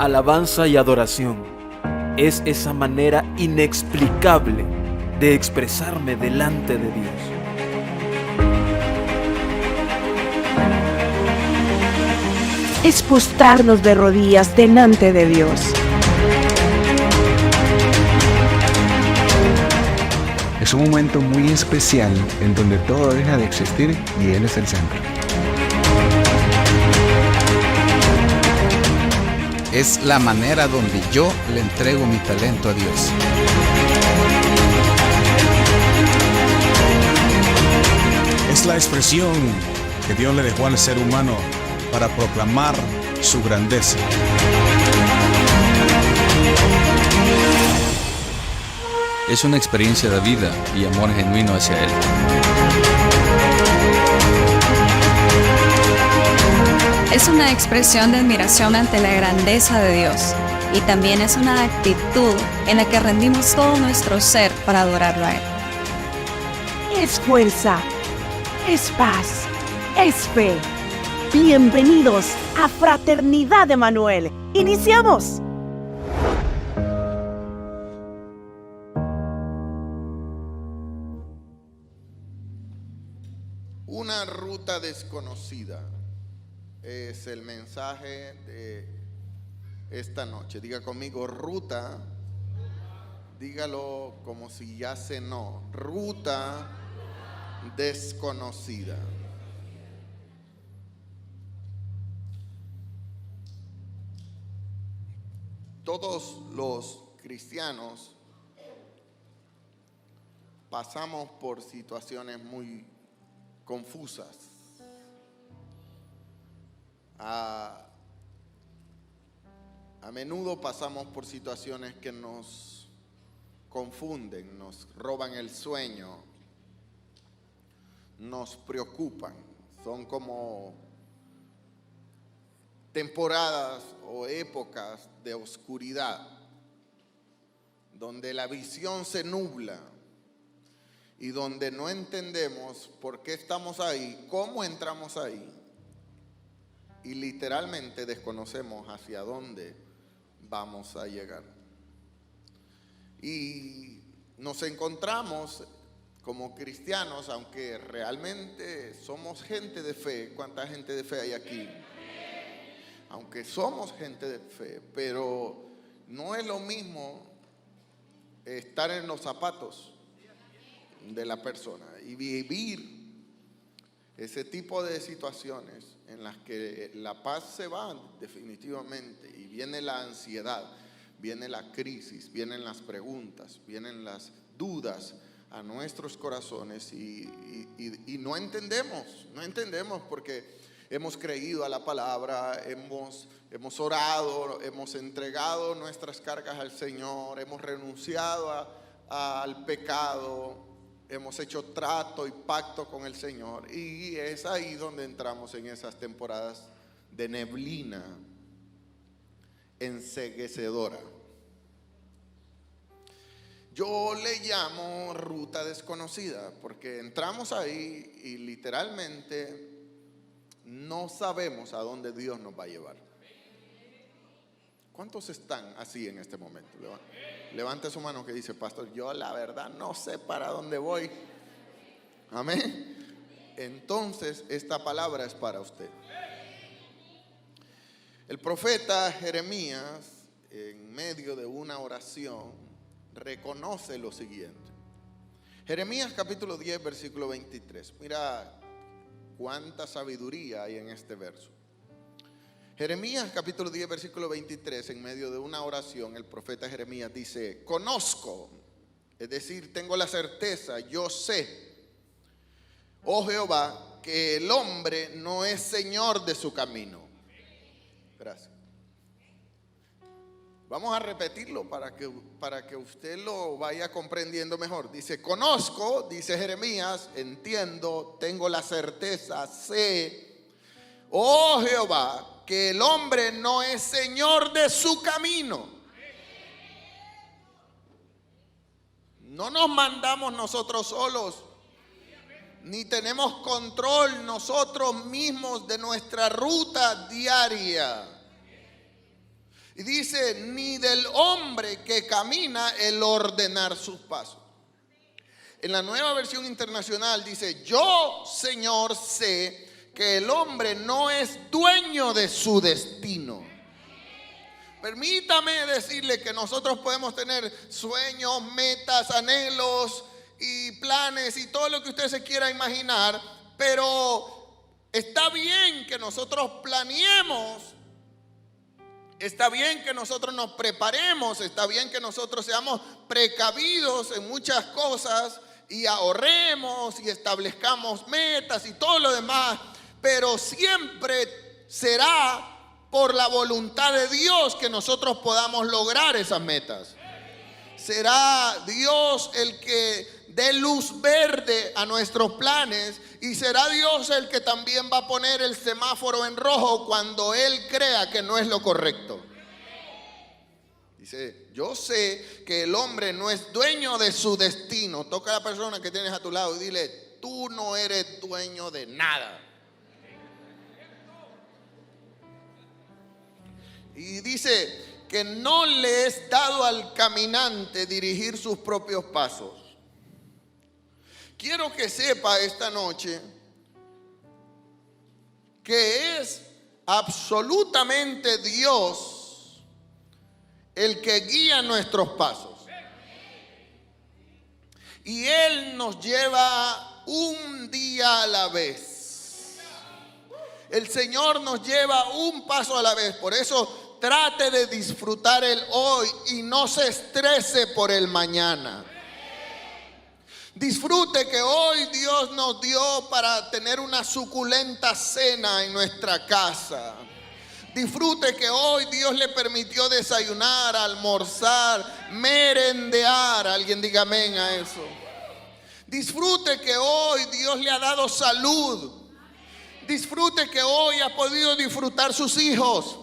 alabanza y adoración es esa manera inexplicable de expresarme delante de Dios. Es postrarnos de rodillas delante de Dios. Es un momento muy especial en donde todo deja de existir y Él es el centro. Es la manera donde yo le entrego mi talento a Dios. Es la expresión que Dios le dejó al ser humano para proclamar su grandeza. Es una experiencia de vida y amor genuino hacia Él. Es una expresión de admiración ante la grandeza de Dios y también es una actitud en la que rendimos todo nuestro ser para adorarlo a Él. Es fuerza, es paz, es fe. Bienvenidos a Fraternidad Emanuel. ¡Iniciamos! Una ruta desconocida es el mensaje de esta noche. Diga conmigo, ruta. Dígalo como si ya cenó. Ruta desconocida. Todos los cristianos pasamos por situaciones muy confusas. A menudo pasamos por situaciones que nos confunden, nos roban el sueño, nos preocupan. Son como temporadas o épocas de oscuridad, donde la visión se nubla y donde no entendemos por qué estamos ahí, cómo entramos ahí, y literalmente desconocemos hacia dónde vamos a llegar. Y nos encontramos como cristianos, aunque realmente somos gente de fe. ¿Cuánta gente de fe hay aquí? Aunque somos gente de fe, pero no es lo mismo estar en los zapatos de la persona y vivir ese tipo de situaciones en las que la paz se va definitivamente y viene la ansiedad, viene la crisis, vienen las preguntas, vienen las dudas a nuestros corazones y no entendemos porque hemos creído a la palabra, hemos orado, hemos entregado nuestras cargas al Señor, hemos renunciado al pecado, hemos hecho trato y pacto con el Señor. Y es ahí donde entramos en esas temporadas de neblina enceguecedora. Yo le llamo ruta desconocida porque entramos ahí y literalmente no sabemos a dónde Dios nos va a llevar. ¿Cuántos están así en este momento? Levante su mano que dice, pastor, yo la verdad no sé para dónde voy. Amén. Entonces esta palabra es para usted. El profeta Jeremías, en medio de una oración, reconoce lo siguiente. Jeremías capítulo 10 versículo 23. Mira cuánta sabiduría hay en este verso. Jeremías capítulo 10 versículo 23, en medio de una oración, el profeta Jeremías dice: conozco, es decir, tengo la certeza, yo sé, oh Jehová, que el hombre no es señor de su camino. Gracias. Vamos a repetirlo para que usted lo vaya comprendiendo mejor. Dice, conozco, dice Jeremías, entiendo, tengo la certeza, sé, oh Jehová, que el hombre no es señor de su camino. No nos mandamos nosotros solos, ni tenemos control nosotros mismos de nuestra ruta diaria. Y dice, ni del hombre que camina el ordenar sus pasos. En la Nueva Versión Internacional dice, yo, Señor, sé que el hombre no es dueño de su destino. Permítame decirle que nosotros podemos tener sueños, metas, anhelos y planes y todo lo que usted se quiera imaginar, pero está bien que nosotros planeemos, está bien que nosotros nos preparemos, está bien que nosotros seamos precavidos en muchas cosas y ahorremos y establezcamos metas y todo lo demás, pero siempre será por la voluntad de Dios que nosotros podamos lograr esas metas. Será Dios el que dé luz verde a nuestros planes y será Dios el que también va a poner el semáforo en rojo cuando Él crea que no es lo correcto. Dice, yo sé que el hombre no es dueño de su destino. Toca a la persona que tienes a tu lado y dile, tú no eres dueño de nada. Y dice que no le es dado al caminante dirigir sus propios pasos. Quiero que sepa esta noche que es absolutamente Dios el que guía nuestros pasos. Y Él nos lleva un día a la vez. El Señor nos lleva un paso a la vez. Por eso trate de disfrutar el hoy y no se estrese por el mañana. Disfrute que hoy Dios nos dio para tener una suculenta cena en nuestra casa. Disfrute que hoy Dios le permitió desayunar, almorzar, merendear. Alguien diga amén a eso. Disfrute que hoy Dios le ha dado salud. Disfrute que hoy ha podido disfrutar sus hijos.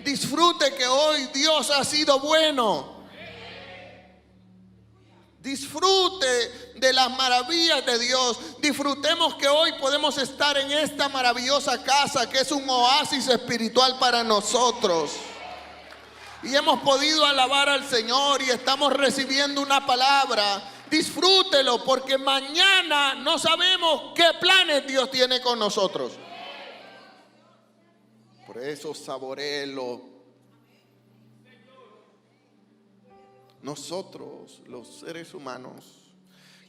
Disfrute que hoy Dios ha sido bueno. Disfrute de las maravillas de Dios. Disfrutemos que hoy podemos estar en esta maravillosa casa que es un oasis espiritual para nosotros. Y hemos podido alabar al Señor y estamos recibiendo una palabra. Disfrútelo porque mañana no sabemos qué planes Dios tiene con nosotros. Por eso saboréelo. Nosotros, los seres humanos,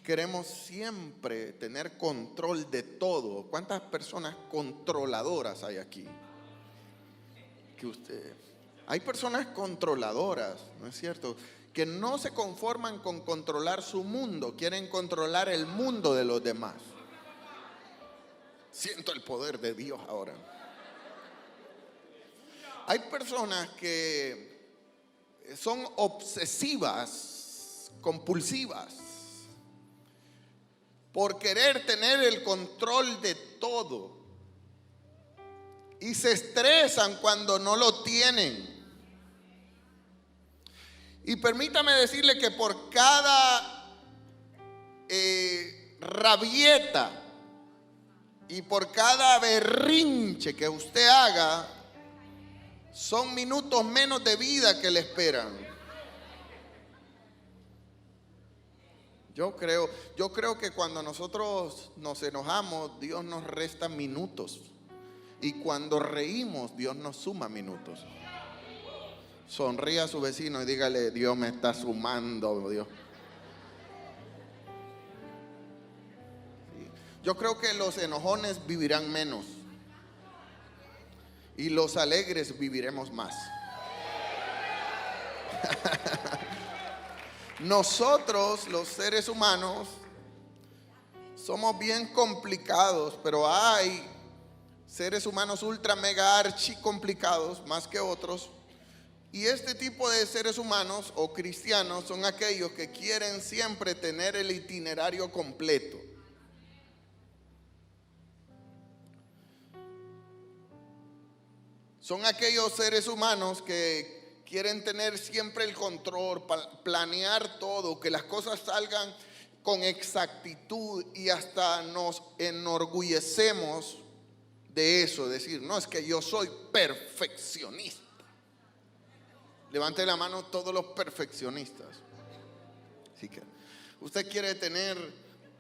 queremos siempre tener control de todo. ¿Cuántas personas controladoras hay aquí? Hay personas controladoras, ¿no es cierto? Que no se conforman con controlar su mundo, quieren controlar el mundo de los demás. Siento el poder de Dios ahora. Hay personas que son obsesivas, compulsivas, por querer tener el control de todo. Y se estresan cuando no lo tienen. Y permítame decirle que por cada rabieta y por cada berrinche que usted haga, son minutos menos de vida que le esperan. Yo creo que cuando nosotros nos enojamos, Dios nos resta minutos. Y cuando reímos, Dios nos suma minutos. Sonríe a su vecino y dígale, Dios me está sumando, Dios. Sí. Yo creo que los enojones vivirán menos. Y los alegres viviremos más. Nosotros, los seres humanos, somos bien complicados, pero hay seres humanos ultra mega archi complicados más que otros. Y este tipo de seres humanos o cristianos son aquellos que quieren siempre tener el itinerario completo. Son aquellos seres humanos que quieren tener siempre el control, planear todo, que las cosas salgan con exactitud y hasta nos enorgullecemos de eso. Decir, no, es que yo soy perfeccionista. Levante la mano todos los perfeccionistas. Así que usted quiere tener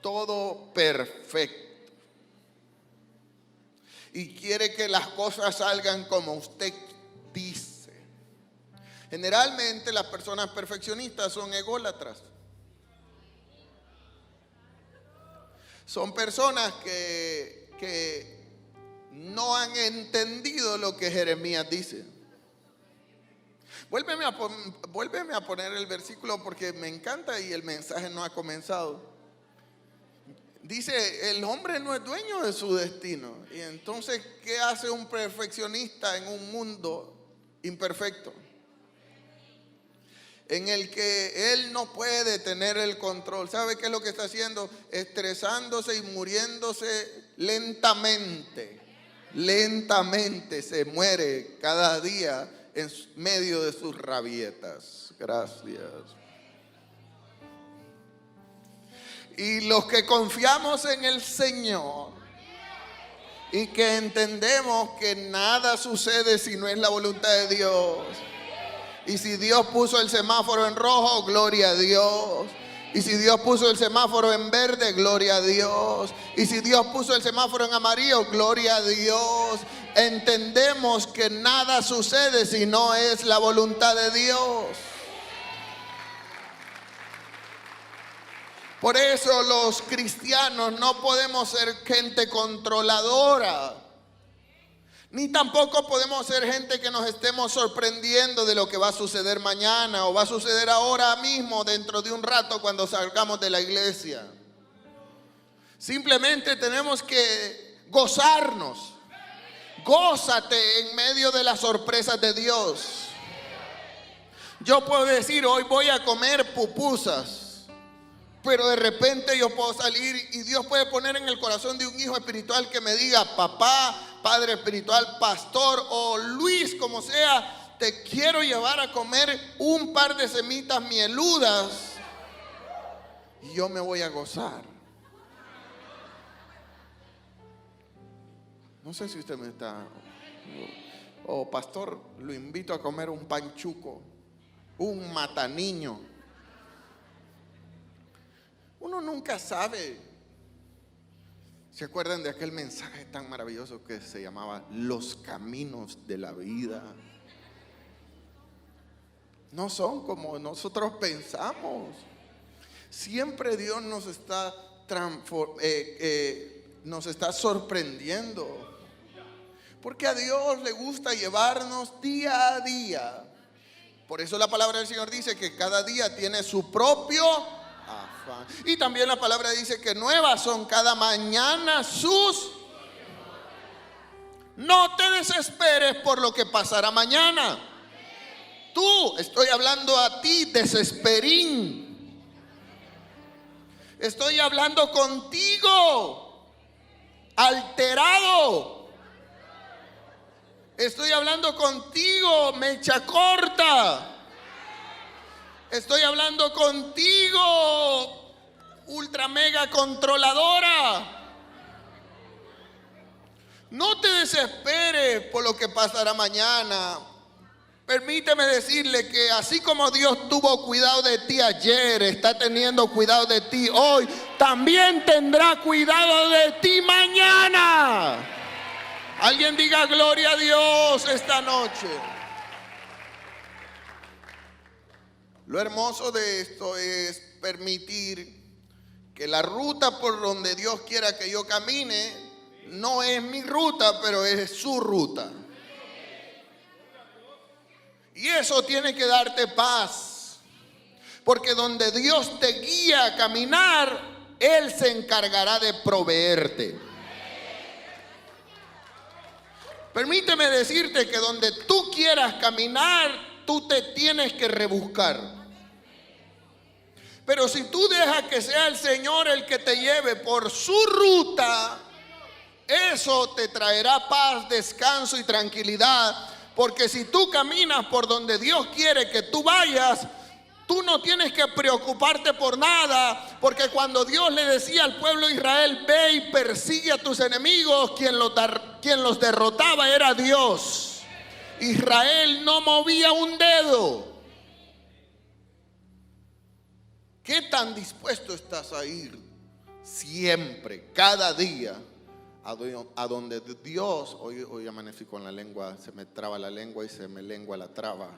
todo perfecto y quiere que las cosas salgan como usted dice. Generalmente las personas perfeccionistas son ególatras. Son personas que no han entendido lo que Jeremías dice. Vuélveme a poner el versículo porque me encanta y el mensaje no ha comenzado. Dice, el hombre no es dueño de su destino. Y entonces, ¿qué hace un perfeccionista en un mundo imperfecto? En el que él no puede tener el control. ¿Sabe qué es lo que está haciendo? Estresándose y muriéndose lentamente. Lentamente se muere cada día en medio de sus rabietas. Gracias. Y los que confiamos en el Señor y que entendemos que nada sucede si no es la voluntad de Dios. Y si Dios puso el semáforo en rojo, gloria a Dios. Y si Dios puso el semáforo en verde, gloria a Dios. Y si Dios puso el semáforo en amarillo, gloria a Dios. Entendemos que nada sucede si no es la voluntad de Dios. Por eso los cristianos no podemos ser gente controladora. Ni tampoco podemos ser gente que nos estemos sorprendiendo de lo que va a suceder mañana o va a suceder ahora mismo, dentro de un rato, cuando salgamos de la iglesia. Simplemente tenemos que gozarnos. Gózate en medio de las sorpresas de Dios. Yo puedo decir, hoy voy a comer pupusas, pero de repente yo puedo salir y Dios puede poner en el corazón de un hijo espiritual que me diga, papá, padre espiritual, pastor o Luis, como sea, te quiero llevar a comer un par de semitas mieludas y yo me voy a gozar. No sé si usted me está... O pastor, lo invito a comer un panchuco, un mataniño. Uno nunca sabe. ¿Se acuerdan de aquel mensaje tan maravilloso que se llamaba Los caminos de la vida? No son como nosotros pensamos. Siempre Dios nos está sorprendiendo. Porque a Dios le gusta llevarnos día a día. Por eso la palabra del Señor dice que cada día tiene su propio afán. Y también la palabra dice que nuevas son cada mañana sus. No te desesperes por lo que pasará mañana. Tú, estoy hablando a ti, desesperín. Estoy hablando contigo, alterado. Estoy hablando contigo, mecha corta. Estoy hablando contigo, ultra mega controladora. No te desesperes por lo que pasará mañana. Permíteme decirle que así como Dios tuvo cuidado de ti ayer, está teniendo cuidado de ti hoy, también tendrá cuidado de ti mañana. Alguien diga gloria a Dios esta noche. Lo hermoso de esto es permitir que la ruta por donde Dios quiera que yo camine no es mi ruta, pero es su ruta. Y eso tiene que darte paz, porque donde Dios te guía a caminar, Él se encargará de proveerte. Permíteme decirte que donde tú quieras caminar, tú te tienes que rebuscar. Pero si tú dejas que sea el Señor el que te lleve por su ruta, eso te traerá paz, descanso y tranquilidad. Porque si tú caminas por donde Dios quiere que tú vayas, tú no tienes que preocuparte por nada. Porque cuando Dios le decía al pueblo de Israel, ve y persigue a tus enemigos, quien los derrotaba era Dios. Israel no movía un dedo. ¿Qué tan dispuesto estás a ir siempre, cada día, a donde Dios? Hoy amanecí con la lengua, se me traba la lengua y se me lengua la traba.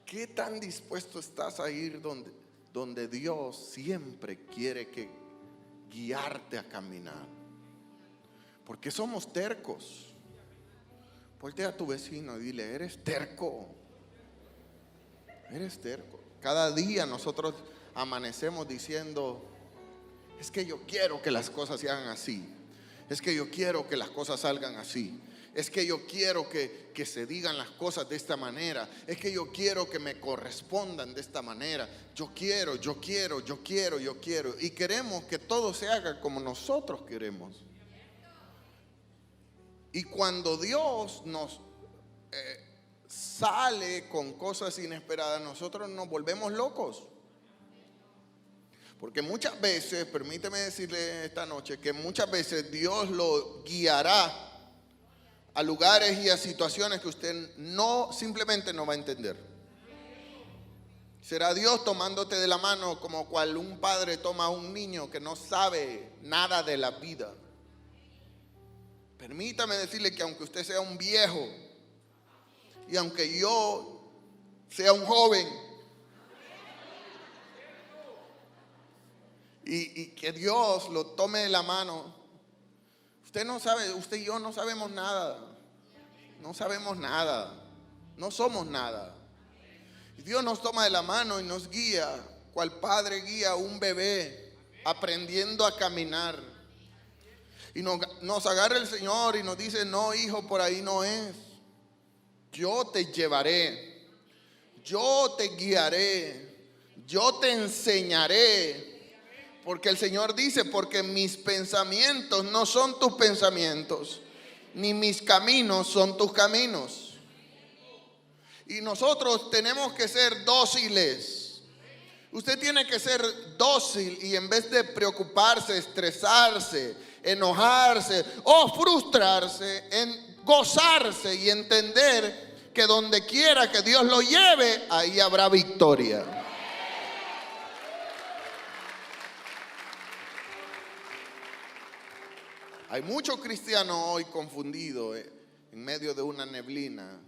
¿Qué tan dispuesto estás a ir donde Dios siempre quiere guiarte a caminar? Porque somos tercos. Voltea a tu vecino y dile: eres terco. Eres terco. Cada día nosotros amanecemos diciendo: es que yo quiero que las cosas se hagan así. Es que yo quiero que las cosas salgan así. Es que yo quiero que se digan las cosas de esta manera. Es que yo quiero que me correspondan de esta manera. Yo quiero. Y queremos que todo se haga como nosotros queremos. Y cuando Dios nos sale con cosas inesperadas, nosotros nos volvemos locos. Porque muchas veces, permíteme decirle esta noche, que muchas veces Dios lo guiará a lugares y a situaciones que usted simplemente no va a entender. Será Dios tomándote de la mano como cual un padre toma a un niño que no sabe nada de la vida. Permítame decirle que aunque usted sea un viejo y aunque yo sea un joven, y que Dios lo tome de la mano, usted no sabe, usted y yo no sabemos nada. No sabemos nada. No somos nada. Y Dios nos toma de la mano y nos guía, cual padre guía a un bebé aprendiendo a caminar. Y nos agarra el Señor y nos dice: no, hijo, por ahí no es. Yo te llevaré. Yo te guiaré. Yo te enseñaré. Porque el Señor dice: porque mis pensamientos no son tus pensamientos, ni mis caminos son tus caminos. Y nosotros tenemos que ser dóciles. Usted tiene que ser dócil y en vez de preocuparse, estresarse, enojarse o frustrarse, en gozarse y entender que donde quiera que Dios lo lleve, ahí habrá victoria. Hay muchos cristianos hoy confundidos en medio de una neblina,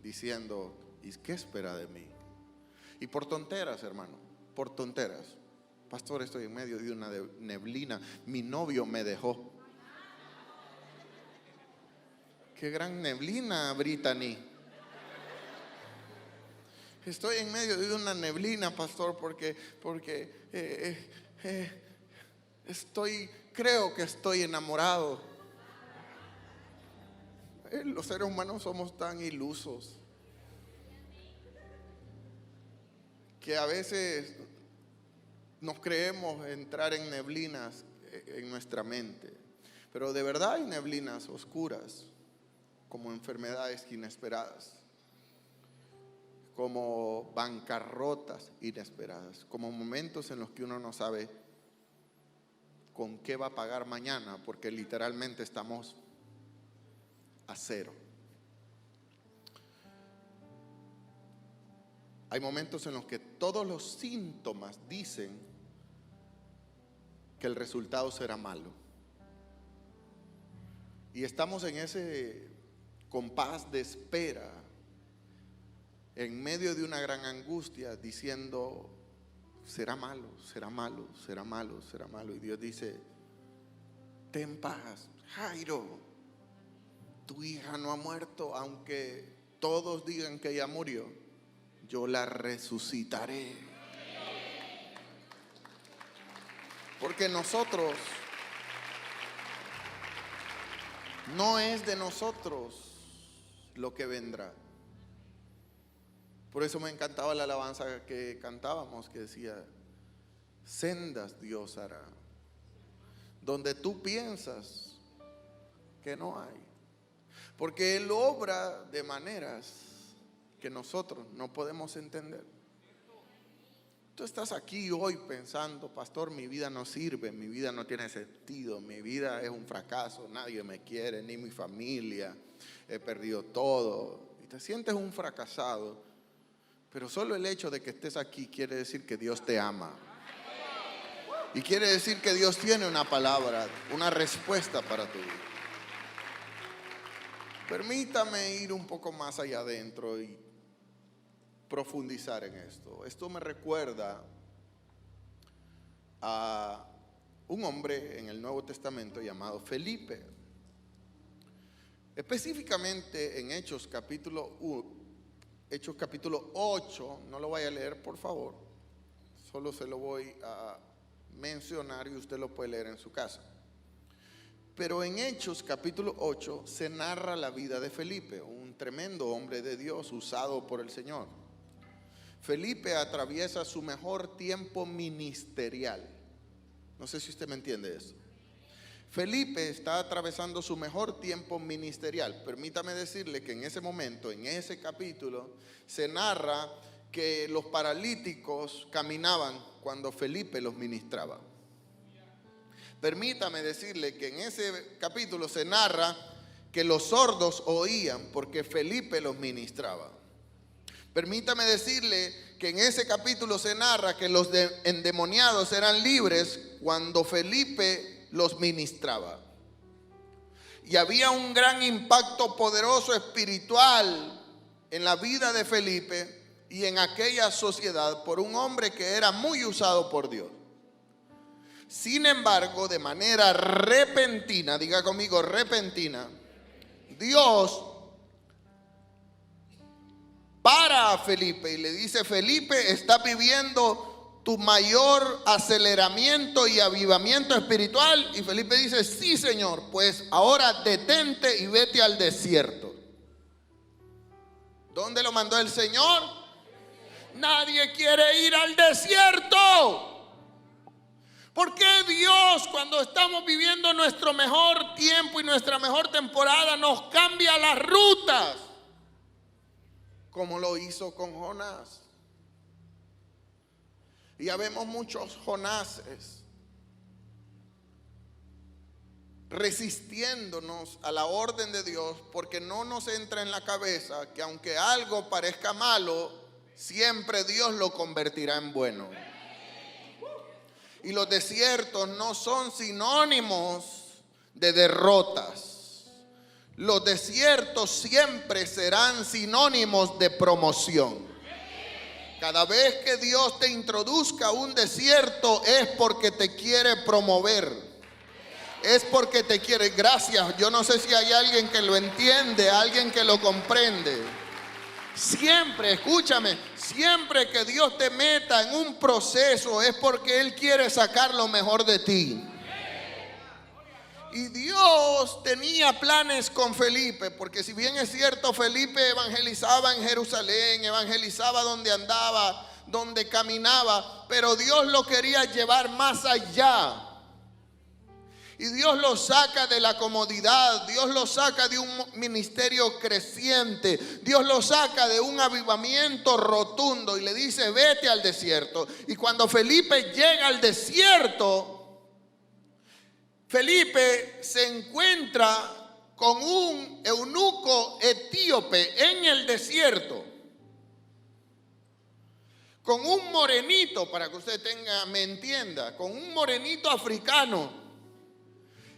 diciendo: ¿y qué espera de mí? Y por tonteras, hermano, por tonteras. Pastor, estoy en medio de una neblina, mi novio me dejó. Qué gran neblina, Brittany. Estoy en medio de una neblina, pastor, porque creo que estoy enamorado. Los seres humanos somos tan ilusos que a veces nos creemos entrar en neblinas en nuestra mente. Pero de verdad hay neblinas oscuras, como enfermedades inesperadas, como bancarrotas inesperadas, como momentos en los que uno no sabe con qué va a pagar mañana, porque literalmente estamos a cero. Hay momentos en los que todos los síntomas dicen que el resultado será malo. Y estamos en ese compás de espera, en medio de una gran angustia, diciendo: será malo, será malo, será malo, será malo. Y Dios dice: ten paz, Jairo, tu hija no ha muerto, aunque todos digan que ella murió, yo la resucitaré. Porque nosotros, no es de nosotros lo que vendrá. Por eso me encantaba la alabanza que cantábamos, que decía: sendas Dios hará donde tú piensas que no hay. Porque Él obra de maneras que nosotros no podemos entender. Tú estás aquí hoy pensando, pastor, mi vida no sirve, mi vida no tiene sentido, mi vida es un fracaso, nadie me quiere, ni mi familia, he perdido todo. Y te sientes un fracasado, pero solo el hecho de que estés aquí quiere decir que Dios te ama. Y quiere decir que Dios tiene una palabra, una respuesta para tu vida. Permítame ir un poco más allá adentro y profundizar en esto. Esto me recuerda a un hombre en el Nuevo Testamento llamado Felipe. Específicamente en Hechos capítulo 8, no lo vaya a leer por favor, solo se lo voy a mencionar y usted lo puede leer en su casa. Pero en Hechos capítulo 8 se narra la vida de Felipe, un tremendo hombre de Dios usado por el Señor. Felipe atraviesa su mejor tiempo ministerial. No sé si usted me entiende eso. Felipe está atravesando su mejor tiempo ministerial. Permítame decirle que en ese momento, en ese capítulo, se narra que los paralíticos caminaban cuando Felipe los ministraba. Permítame decirle que en ese capítulo se narra que los sordos oían porque Felipe los ministraba. Permítame decirle que en ese capítulo se narra que los endemoniados eran libres cuando Felipe los ministraba. Y había un gran impacto poderoso espiritual en la vida de Felipe y en aquella sociedad por un hombre que era muy usado por Dios. Sin embargo, de manera repentina, diga conmigo repentina, Dios para a Felipe y le dice: Felipe, estás viviendo tu mayor aceleramiento y avivamiento espiritual. Y Felipe dice: sí, Señor, pues ahora detente y vete al desierto. ¿Dónde lo mandó el Señor? Nadie quiere ir al desierto. ¿Por qué Dios, cuando estamos viviendo nuestro mejor tiempo y nuestra mejor temporada, nos cambia las rutas? Como lo hizo con Jonás. Y ya vemos muchos Jonases resistiéndonos a la orden de Dios, porque no nos entra en la cabeza que aunque algo parezca malo, siempre Dios lo convertirá en bueno. Y los desiertos no son sinónimos de derrotas. Los desiertos siempre serán sinónimos de promoción. Cada vez que Dios te introduzca a un desierto es porque te quiere promover. Es porque te quiere. Gracias. Yo no sé si hay alguien que lo entiende, alguien que lo comprende. Siempre, escúchame, siempre que Dios te meta en un proceso es porque Él quiere sacar lo mejor de ti. Y Dios tenía planes con Felipe, porque si bien es cierto, Felipe evangelizaba en Jerusalén, evangelizaba donde andaba, donde caminaba, pero Dios lo quería llevar más allá. Y Dios lo saca de la comodidad, Dios lo saca de un ministerio creciente, Dios lo saca de un avivamiento rotundo y le dice: vete al desierto. Y cuando Felipe llega al desierto, Felipe se encuentra con un eunuco etíope en el desierto, con un morenito, para que usted me entienda, con un morenito africano.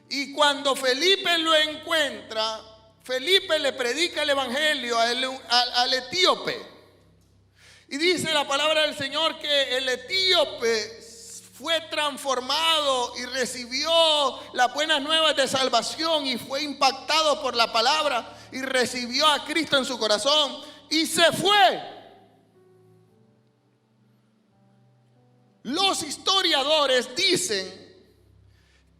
Y cuando Felipe lo encuentra, Felipe le predica el evangelio al etíope. Y dice la palabra del Señor que el etíope fue transformado y recibió las buenas nuevas de salvación y fue impactado por la palabra y recibió a Cristo en su corazón y se fue. Los historiadores dicen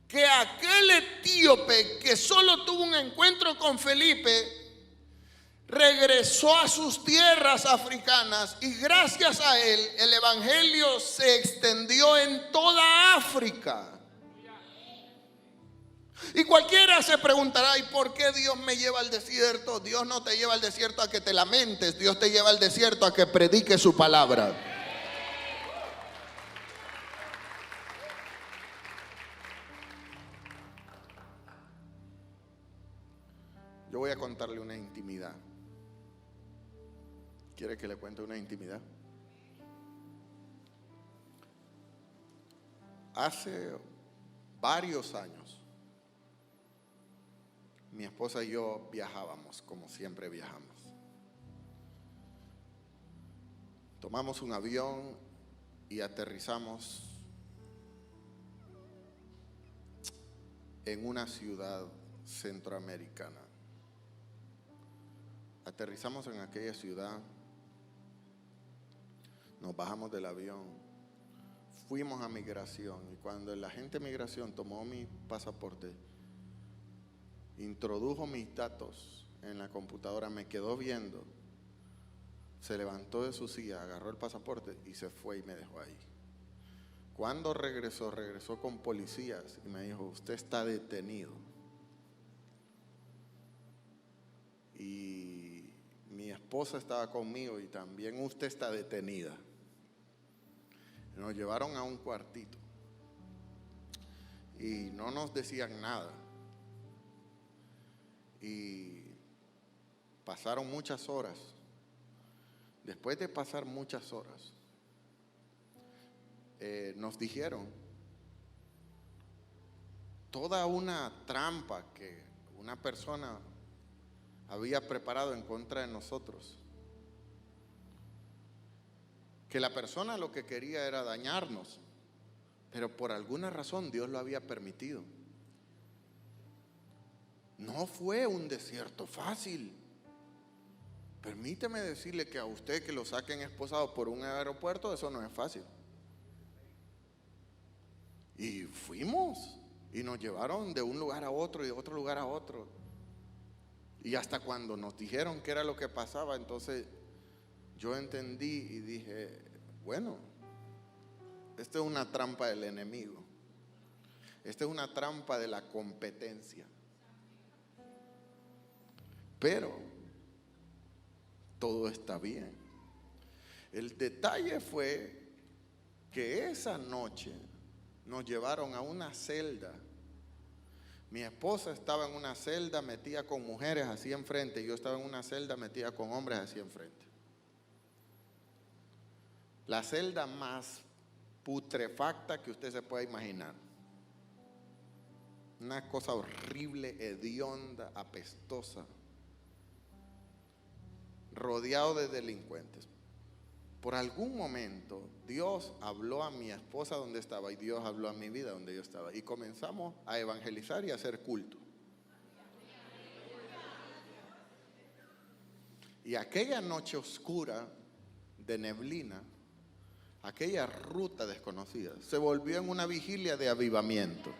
que aquel etíope que solo tuvo un encuentro con Felipe regresó a sus tierras africanas y gracias a él el evangelio se extendió en toda África. Y cualquiera se preguntará: ¿y por qué Dios me lleva al desierto? Dios no te lleva al desierto a que te lamentes, Dios te lleva al desierto a que prediques su palabra. Yo voy a contarle una intimidad. ¿Quiere que le cuente una intimidad? Hace varios años, mi esposa y yo viajábamos, como siempre viajamos. Tomamos un avión y aterrizamos en una ciudad centroamericana. Aterrizamos en aquella ciudad, nos bajamos del avión, fuimos a migración, y cuando el agente de migración tomó mi pasaporte, introdujo mis datos en la computadora, me quedó viendo, se levantó de su silla, agarró el pasaporte y se fue y me dejó ahí. Cuando regresó con policías y me dijo: usted está detenido. Y mi esposa estaba conmigo y también usted está detenida. Nos llevaron a un cuartito y no nos decían nada. Y pasaron muchas horas. Después de pasar muchas horas, nos dijeron toda una trampa que una persona había preparado en contra de nosotros. Que la persona lo que quería era dañarnos, pero por alguna razón Dios lo había permitido. No fue un desierto fácil. Permíteme decirle que a usted que lo saquen esposado por un aeropuerto, eso no es fácil. Y fuimos y nos llevaron de un lugar a otro y de otro lugar a otro. Y hasta cuando nos dijeron qué era lo que pasaba, entonces yo entendí y dije: bueno, esta es una trampa del enemigo. Esta es una trampa de la competencia. Pero todo está bien. El detalle fue que esa noche nos llevaron a una celda. Mi esposa estaba en una celda metida con mujeres así enfrente, y yo estaba en una celda metida con hombres así enfrente. La celda más putrefacta que usted se pueda imaginar. Una cosa horrible, hedionda, apestosa, rodeado de delincuentes. Por algún momento Dios habló a mi esposa donde estaba, y Dios habló a mi vida donde yo estaba, y comenzamos a evangelizar y a hacer culto. Y aquella noche oscura de neblina, aquella ruta desconocida, se volvió en una vigilia de avivamiento.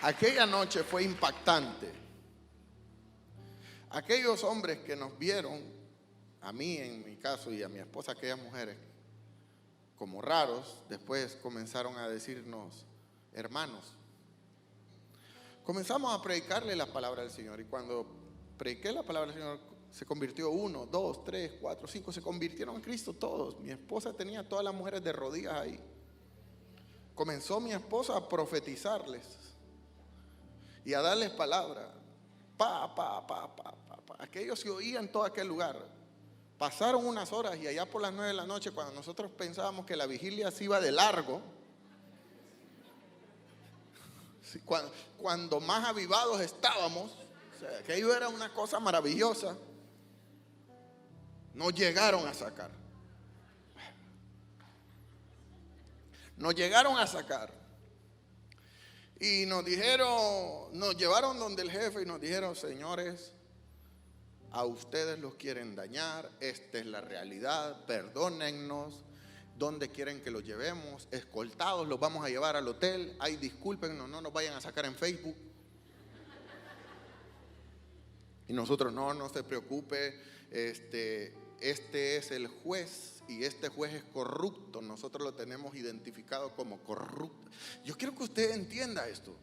Aquella noche fue impactante. Aquellos hombres que nos vieron, a mí en mi caso y a mi esposa, aquellas mujeres, como raros, después comenzaron a decirnos hermanos. Comenzamos a predicarle la palabra del Señor, y cuando prediqué la palabra del Señor, se convirtió 1, 2, 3, 4, 5, se convirtieron en Cristo todos. Mi esposa tenía a todas las mujeres de rodillas ahí. Comenzó mi esposa a profetizarles y a darles palabra. Aquellos se oían en todo aquel lugar. Pasaron unas horas, y allá por las 9 de la noche, cuando nosotros pensábamos que la vigilia se iba de largo, cuando más avivados estábamos, o sea, aquello era una cosa maravillosa, nos llegaron a sacar. Nos llegaron a sacar. Y nos dijeron, nos llevaron donde el jefe y nos dijeron: señores, a ustedes los quieren dañar, esta es la realidad, perdónennos, ¿dónde quieren que los llevemos? Escoltados, los vamos a llevar al hotel. Ay, discúlpenos, no nos vayan a sacar en Facebook. Y nosotros: no se preocupe, este es el juez, y este juez es corrupto, nosotros lo tenemos identificado como corrupto. Yo quiero que usted entienda esto.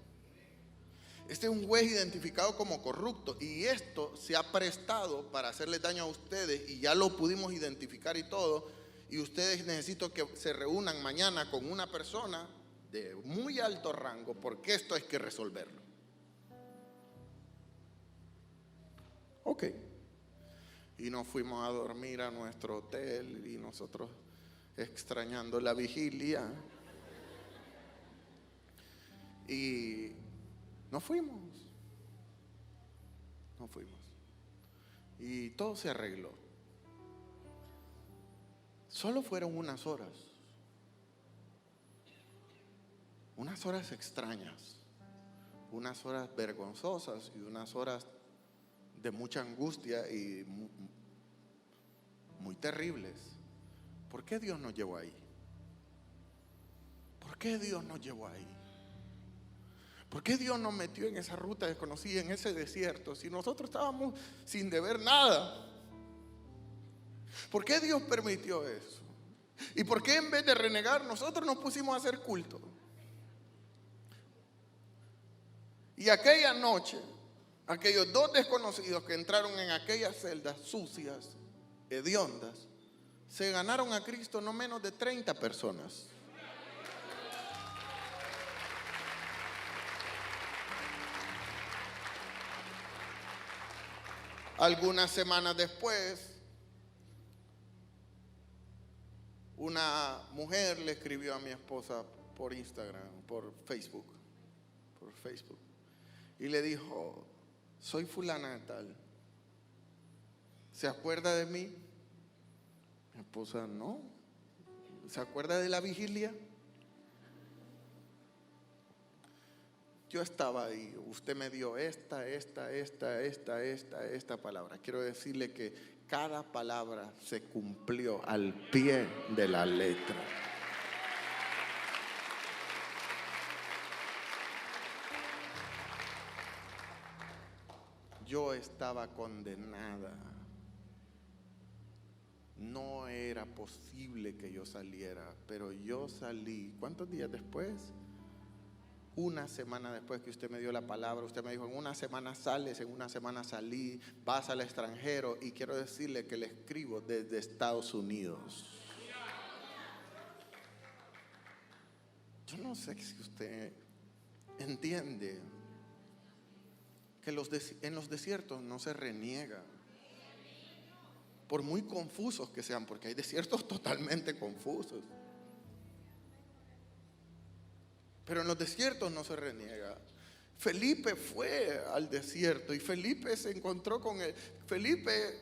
Este es un juez identificado como corrupto, y esto se ha prestado para hacerle daño a ustedes, y ya lo pudimos identificar y todo. Y ustedes necesito que se reúnan mañana con una persona de muy alto rango, porque esto hay que resolverlo. Ok. Y nos fuimos a dormir a nuestro hotel y nosotros extrañando la vigilia. Y nos fuimos. Y todo se arregló. Solo fueron unas horas extrañas, unas horas vergonzosas y unas horas de mucha angustia y muy terribles. ¿Por qué Dios nos llevó ahí? ¿Por qué Dios nos llevó ahí? ¿Por qué Dios nos metió en esa ruta desconocida, en ese desierto, si nosotros estábamos sin deber nada? ¿Por qué Dios permitió eso? ¿Y por qué en vez de renegar nosotros nos pusimos a hacer culto? Y aquella noche, aquellos dos desconocidos que entraron en aquellas celdas sucias, hediondas, se ganaron a Cristo no menos de 30 personas. Algunas semanas después, una mujer le escribió a mi esposa por Instagram, por Facebook, y le dijo: soy fulana de tal, ¿se acuerda de mí? Mi esposa: no. ¿Se acuerda de la vigilia? Yo estaba ahí, usted me dio esta palabra. Quiero decirle que cada palabra se cumplió al pie de la letra. Yo estaba condenada. No era posible que yo saliera, pero yo salí. ¿Cuántos días después? Una semana después que usted me dio la palabra, usted me dijo: en una semana sales, en una semana salí, vas al extranjero. Y quiero decirle que le escribo desde Estados Unidos. Yo no sé si usted entiende que en los desiertos no se reniega, por muy confusos que sean, porque hay desiertos totalmente confusos. Pero en los desiertos no se reniega. Felipe fue al desierto y Felipe se encontró con él. Felipe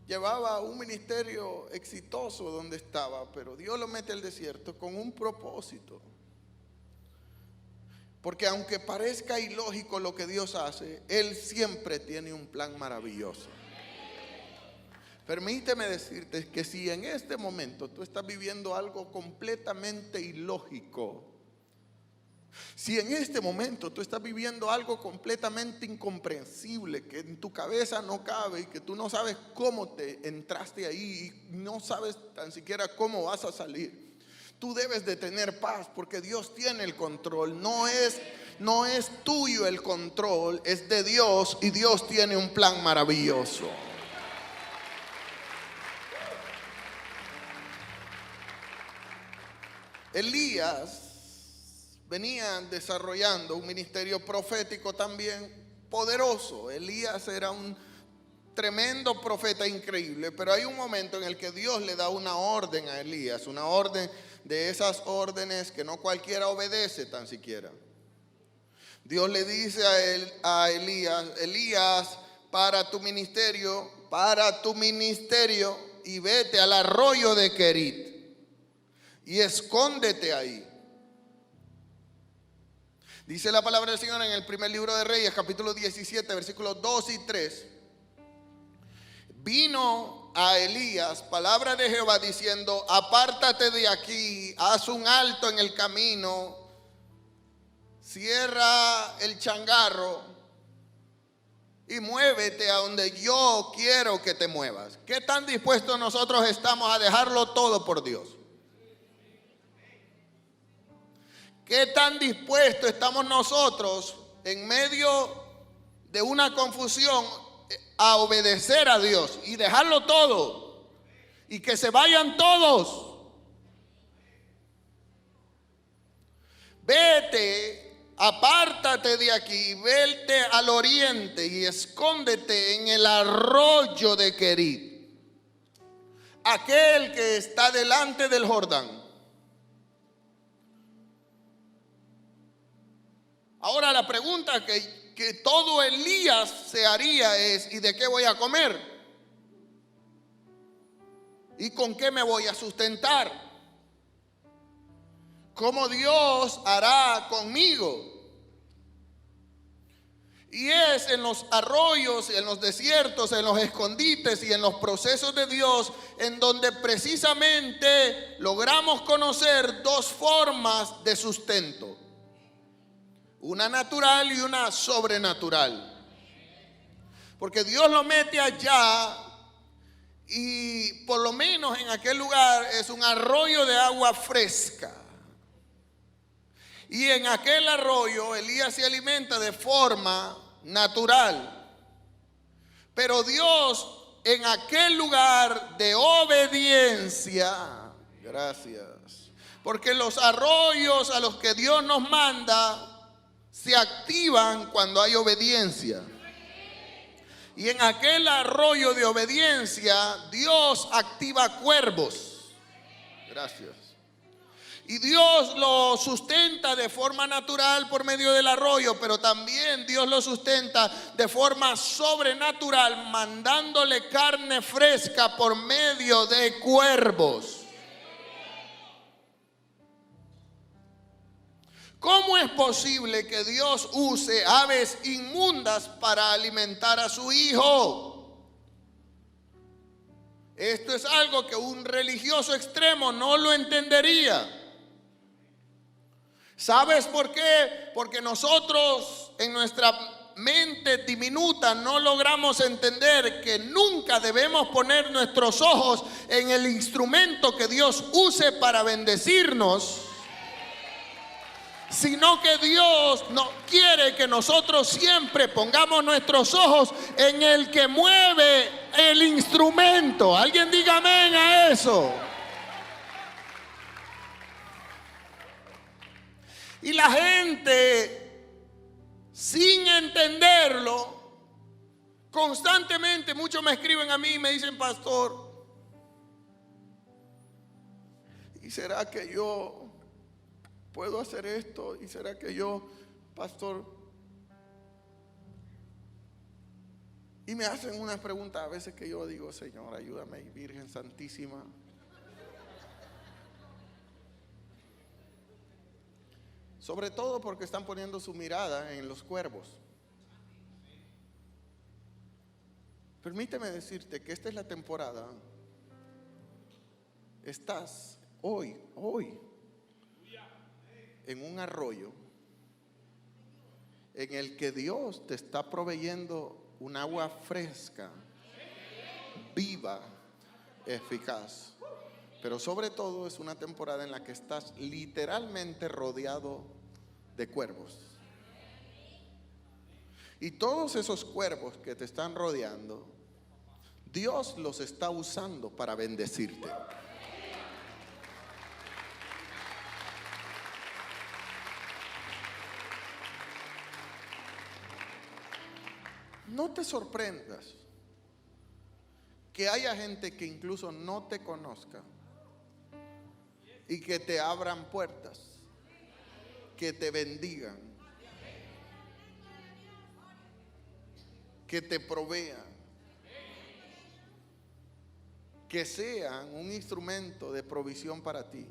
llevaba un ministerio exitoso donde estaba, pero Dios lo mete al desierto con un propósito. Porque aunque parezca ilógico lo que Dios hace, Él siempre tiene un plan maravilloso. Permíteme decirte que si en este momento tú estás viviendo algo completamente ilógico, si en este momento tú estás viviendo algo completamente incomprensible, que en tu cabeza no cabe y que tú no sabes cómo te entraste ahí y no sabes tan siquiera cómo vas a salir, tú debes de tener paz, porque Dios tiene el control. No es tuyo el control, es de Dios, y Dios tiene un plan maravilloso. Elías venía desarrollando un ministerio profético también poderoso. Elías era un tremendo profeta, increíble, pero hay un momento en el que Dios le da una orden a Elías, una orden de esas órdenes que no cualquiera obedece tan siquiera. Dios le dice a Elías: Elías, para tu ministerio y vete al arroyo de Querit y escóndete ahí. Dice la palabra del Señor en el primer libro de Reyes, capítulo 17, versículos 2 y 3. Vino a Elías palabra de Jehová diciendo: apártate de aquí, haz un alto en el camino, cierra el changarro y muévete a donde yo quiero que te muevas. ¿Qué tan dispuestos nosotros estamos a dejarlo todo por Dios? ¿Qué tan dispuestos estamos nosotros en medio de una confusión a obedecer a Dios y dejarlo todo y que se vayan todos? vete, apártate de aquí, vete al oriente y escóndete en el arroyo de Querit, aquel que está delante del Jordán. Ahora la pregunta que todo Elías se haría es: ¿y de qué voy a comer? ¿Y con qué me voy a sustentar? ¿Cómo Dios hará conmigo? Y es en los arroyos, en los desiertos, en los escondites y en los procesos de Dios en donde precisamente logramos conocer dos formas de sustento: una natural y una sobrenatural. Porque Dios lo mete allá y por lo menos en aquel lugar es un arroyo de agua fresca. Y en aquel arroyo Elías se alimenta de forma natural. Pero Dios en aquel lugar de obediencia, gracias, porque los arroyos a los que Dios nos manda se activan cuando hay obediencia. Y en aquel arroyo de obediencia Dios activa cuervos. Gracias. Y Dios lo sustenta de forma natural por medio del arroyo, pero también Dios lo sustenta de forma sobrenatural, mandándole carne fresca por medio de cuervos. ¿Cómo es posible que Dios use aves inmundas para alimentar a su hijo? Esto es algo que un religioso extremo no lo entendería. ¿Sabes por qué? Porque nosotros en nuestra mente diminuta no logramos entender que nunca debemos poner nuestros ojos en el instrumento que Dios use para bendecirnos, sino que Dios no quiere que nosotros siempre pongamos nuestros ojos en el que mueve el instrumento. Alguien diga amén a eso. Y la gente, sin entenderlo, constantemente, muchos me escriben a mí y me dicen: pastor, ¿y será que yo puedo hacer esto? ¿Y será que yo, pastor? Y me hacen unas preguntas a veces que yo digo: Señor, ayúdame, Virgen Santísima. Sobre todo porque están poniendo su mirada en los cuervos. Permíteme decirte que esta es la temporada. Estás hoy en un arroyo en el que Dios te está proveyendo un agua fresca, viva, eficaz. Pero sobre todo es una temporada en la que estás literalmente rodeado de cuervos. Y todos esos cuervos que te están rodeando, Dios los está usando para bendecirte. No te sorprendas que haya gente que incluso no te conozca y que te abran puertas, que te bendigan, que te provean, que sean un instrumento de provisión para ti.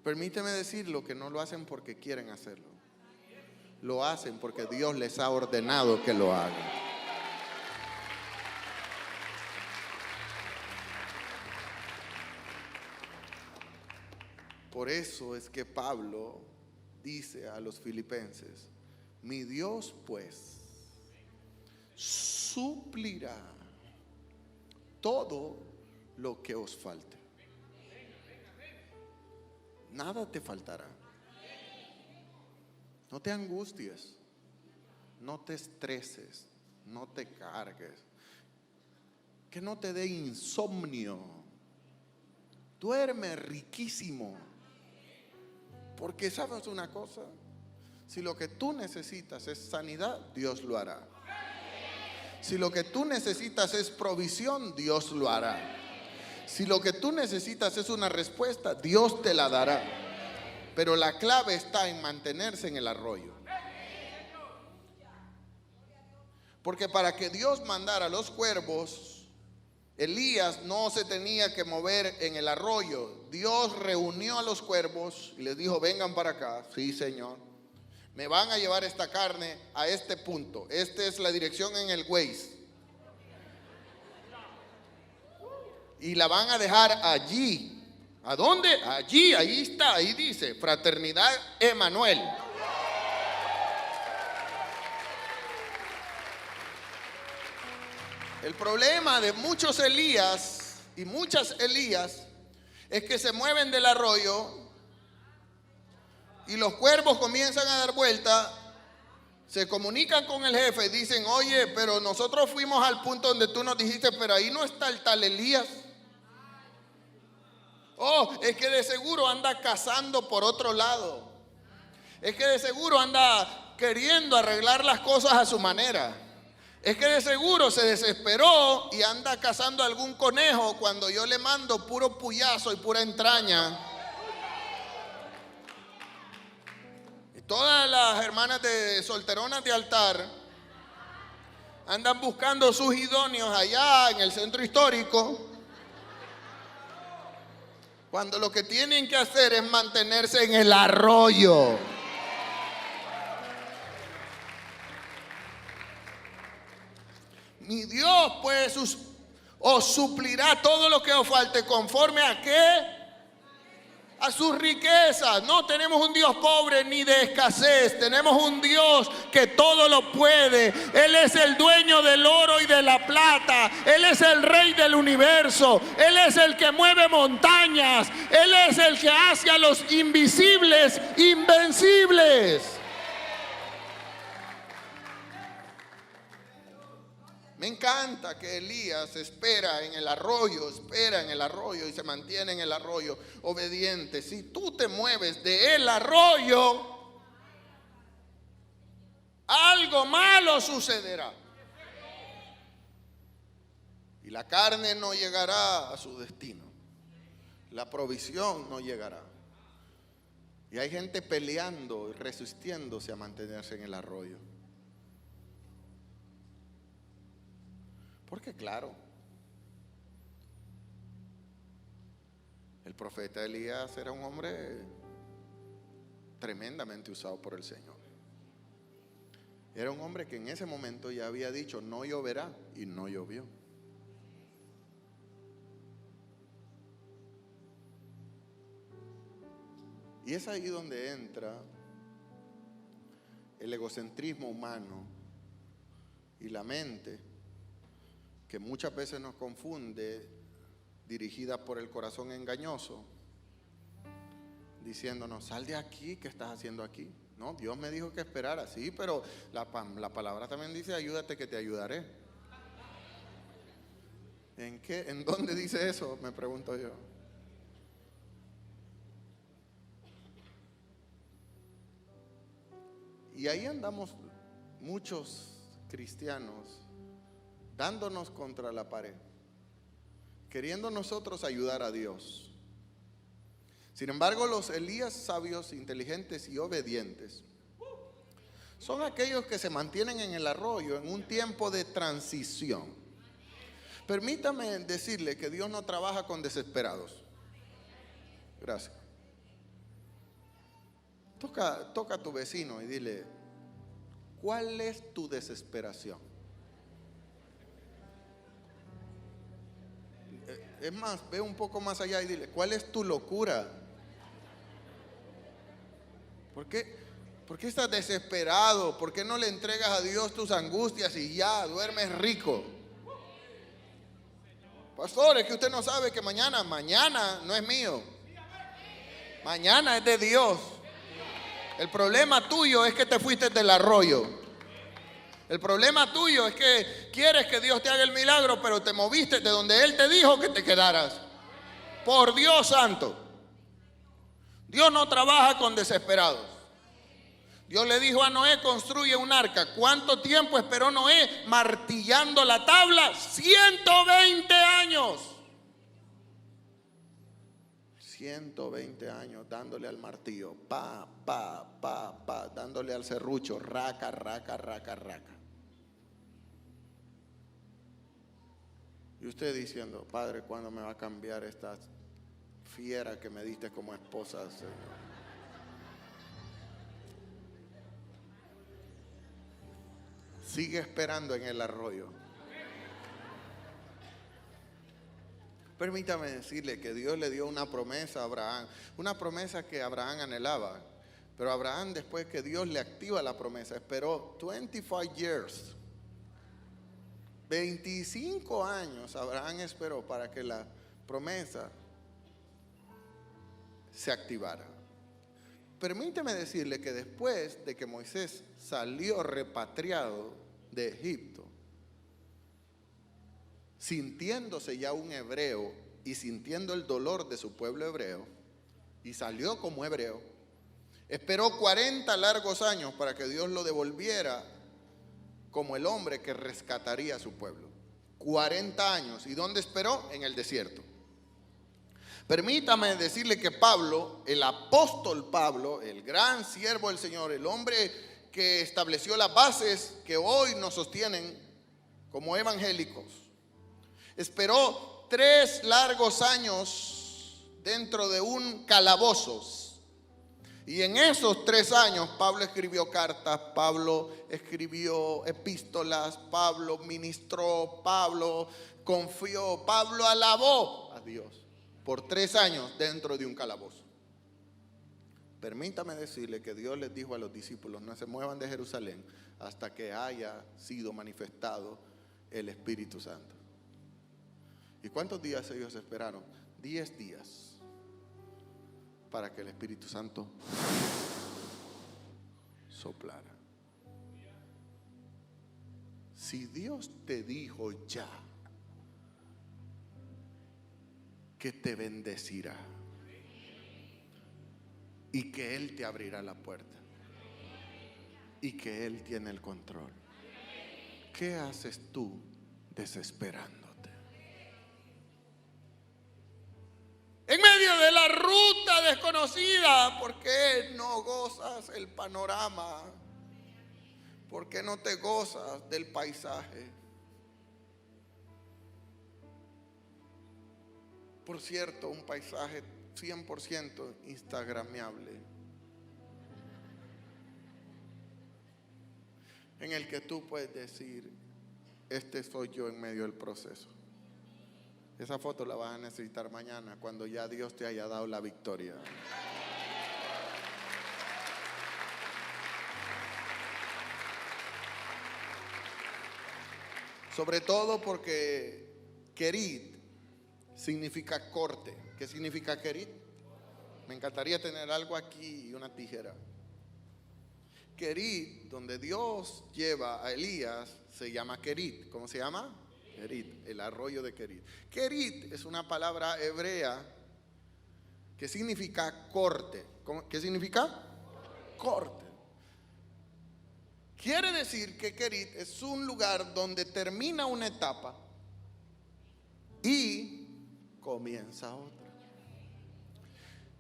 Permíteme decirlo, que no lo hacen porque quieren hacerlo, lo hacen porque Dios les ha ordenado que lo hagan. Por eso es que Pablo dice a los filipenses: mi Dios pues suplirá todo lo que os falte. Nada te faltará. No te angusties, no te estreses, no te cargues, que no te dé insomnio. Duerme riquísimo. Porque sabes una cosa, si lo que tú necesitas es sanidad, Dios lo hará. Si lo que tú necesitas es provisión, Dios lo hará. Si lo que tú necesitas es una respuesta, Dios te la dará. Pero la clave está en mantenerse en el arroyo. Porque para que Dios mandara a los cuervos, Elías no se tenía que mover en el arroyo. Dios reunió a los cuervos y les dijo: vengan para acá. Sí, Señor. Me van a llevar esta carne a este punto. Esta es la dirección en el Waze. Y la van a dejar allí. ¿A dónde? Allí, ahí está, ahí dice Fraternidad Emanuel. El problema de muchos Elías y muchas Elías es que se mueven del arroyo y los cuervos comienzan a dar vuelta, se comunican con el jefe y dicen: oye, pero nosotros fuimos al punto donde tú nos dijiste, pero ahí no está el tal Elías. Oh, es que de seguro anda cazando por otro lado. Es que de seguro anda queriendo arreglar las cosas a su manera. Es que de seguro se desesperó y anda cazando algún conejo cuando yo le mando puro puyazo y pura entraña. Y todas las hermanas de solteronas de altar andan buscando sus idóneos allá en el centro histórico, cuando lo que tienen que hacer es mantenerse en el arroyo. Mi Dios pues os suplirá todo lo que os falte, conforme a qué, a sus riquezas. No tenemos un Dios pobre ni de escasez. Tenemos un Dios que todo lo puede. Él es el dueño del oro y de la plata. Él es el rey del universo. Él es el que mueve montañas. Él es el que hace a los invisibles invencibles. Me encanta que Elías espera en el arroyo y se mantiene en el arroyo obediente. Si tú te mueves de el arroyo, algo malo sucederá. Y la carne no llegará a su destino. La provisión no llegará. Y hay gente peleando y resistiéndose a mantenerse en el arroyo. Porque claro, el profeta Elías era un hombre tremendamente usado por el Señor. Era un hombre que en ese momento ya había dicho: no lloverá, y no llovió. Y es ahí donde entra el egocentrismo humano y la mente, que muchas veces nos confunde, dirigida por el corazón engañoso, diciéndonos: sal de aquí, ¿qué estás haciendo aquí? No, Dios me dijo que esperara. Sí, pero la palabra también dice: ayúdate que te ayudaré. ¿En qué? ¿En dónde dice eso? Me pregunto yo. Y ahí andamos muchos cristianos dándonos contra la pared, queriendo nosotros ayudar a Dios. Sin embargo, los Elías sabios, inteligentes y obedientes son aquellos que se mantienen en el arroyo en un tiempo de transición. Permítame decirle que Dios no trabaja con desesperados. Gracias. Toca a tu vecino y dile: ¿cuál es tu desesperación? Es más, ve un poco más allá y dile: ¿cuál es tu locura? ¿Por qué estás desesperado? ¿Por qué no le entregas a Dios tus angustias y ya duermes rico? Pastor, es que usted no sabe que mañana no es mío. Mañana es de Dios. El problema tuyo es que te fuiste del arroyo. El problema tuyo es que quieres que Dios te haga el milagro, pero te moviste de donde Él te dijo que te quedaras. Por Dios santo. Dios no trabaja con desesperados. Dios le dijo a Noé, construye un arca. ¿Cuánto tiempo esperó Noé martillando la tabla? 120 años. 120 años dándole al martillo, dándole al serrucho, raca. Y usted diciendo, Padre, ¿cuándo me va a cambiar esta fiera que me diste como esposa, Señor? Sigue esperando en el arroyo. Permítame decirle que Dios le dio una promesa a Abraham, una promesa que Abraham anhelaba. Pero Abraham, después que Dios le activa la promesa, esperó 25 years. 25 años Abraham esperó para que la promesa se activara. Permíteme decirle que después de que Moisés salió repatriado de Egipto, sintiéndose ya un hebreo y sintiendo el dolor de su pueblo hebreo, y salió como hebreo, esperó 40 largos años para que Dios lo devolviera como el hombre que rescataría a su pueblo. 40 años. ¿Y dónde esperó? En el desierto. Permítame decirle que Pablo, el apóstol Pablo, el gran siervo del Señor, el hombre que estableció las bases que hoy nos sostienen como evangélicos, esperó 3 largos años dentro de un calabozo. Y en esos 3 años Pablo escribió cartas, Pablo escribió epístolas, Pablo ministró, Pablo confió, Pablo alabó a Dios por 3 años dentro de un calabozo. Permítame decirle que Dios les dijo a los discípulos, no se muevan de Jerusalén hasta que haya sido manifestado el Espíritu Santo. ¿Y cuántos días ellos esperaron? 10 días para que el Espíritu Santo soplara. Si Dios te dijo ya que te bendecirá y que Él te abrirá la puerta y que Él tiene el control, ¿qué haces tú desesperándote? En medio de la ruta desconocida, ¿por qué no gozas el panorama? ¿Por qué no te gozas del paisaje? Por cierto, un paisaje 100% instagramiable, en el que tú puedes decir, este soy yo en medio del proceso. Esa foto la vas a necesitar mañana cuando ya Dios te haya dado la victoria. Sobre todo porque Kerit significa corte. ¿Qué significa Kerit? Me encantaría tener algo aquí y una tijera. Kerit, donde Dios lleva a Elías, se llama Kerit. ¿Cómo se llama? Kerit, el arroyo de Kerit. Kerit es una palabra hebrea que significa corte. ¿Qué significa? Corte. Quiere decir que Kerit es un lugar donde termina una etapa y comienza otra.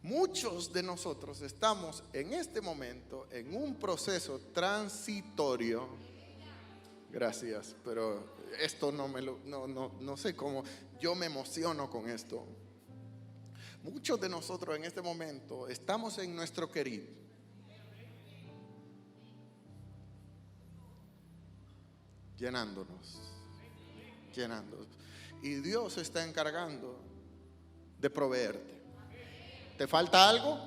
Muchos de nosotros estamos en este momento en un proceso transitorio. Gracias, pero esto no sé cómo, yo me emociono con esto. Muchos de nosotros en este momento estamos en nuestro Kerit, llenándonos. Y Dios se está encargando de proveerte. ¿Te falta algo?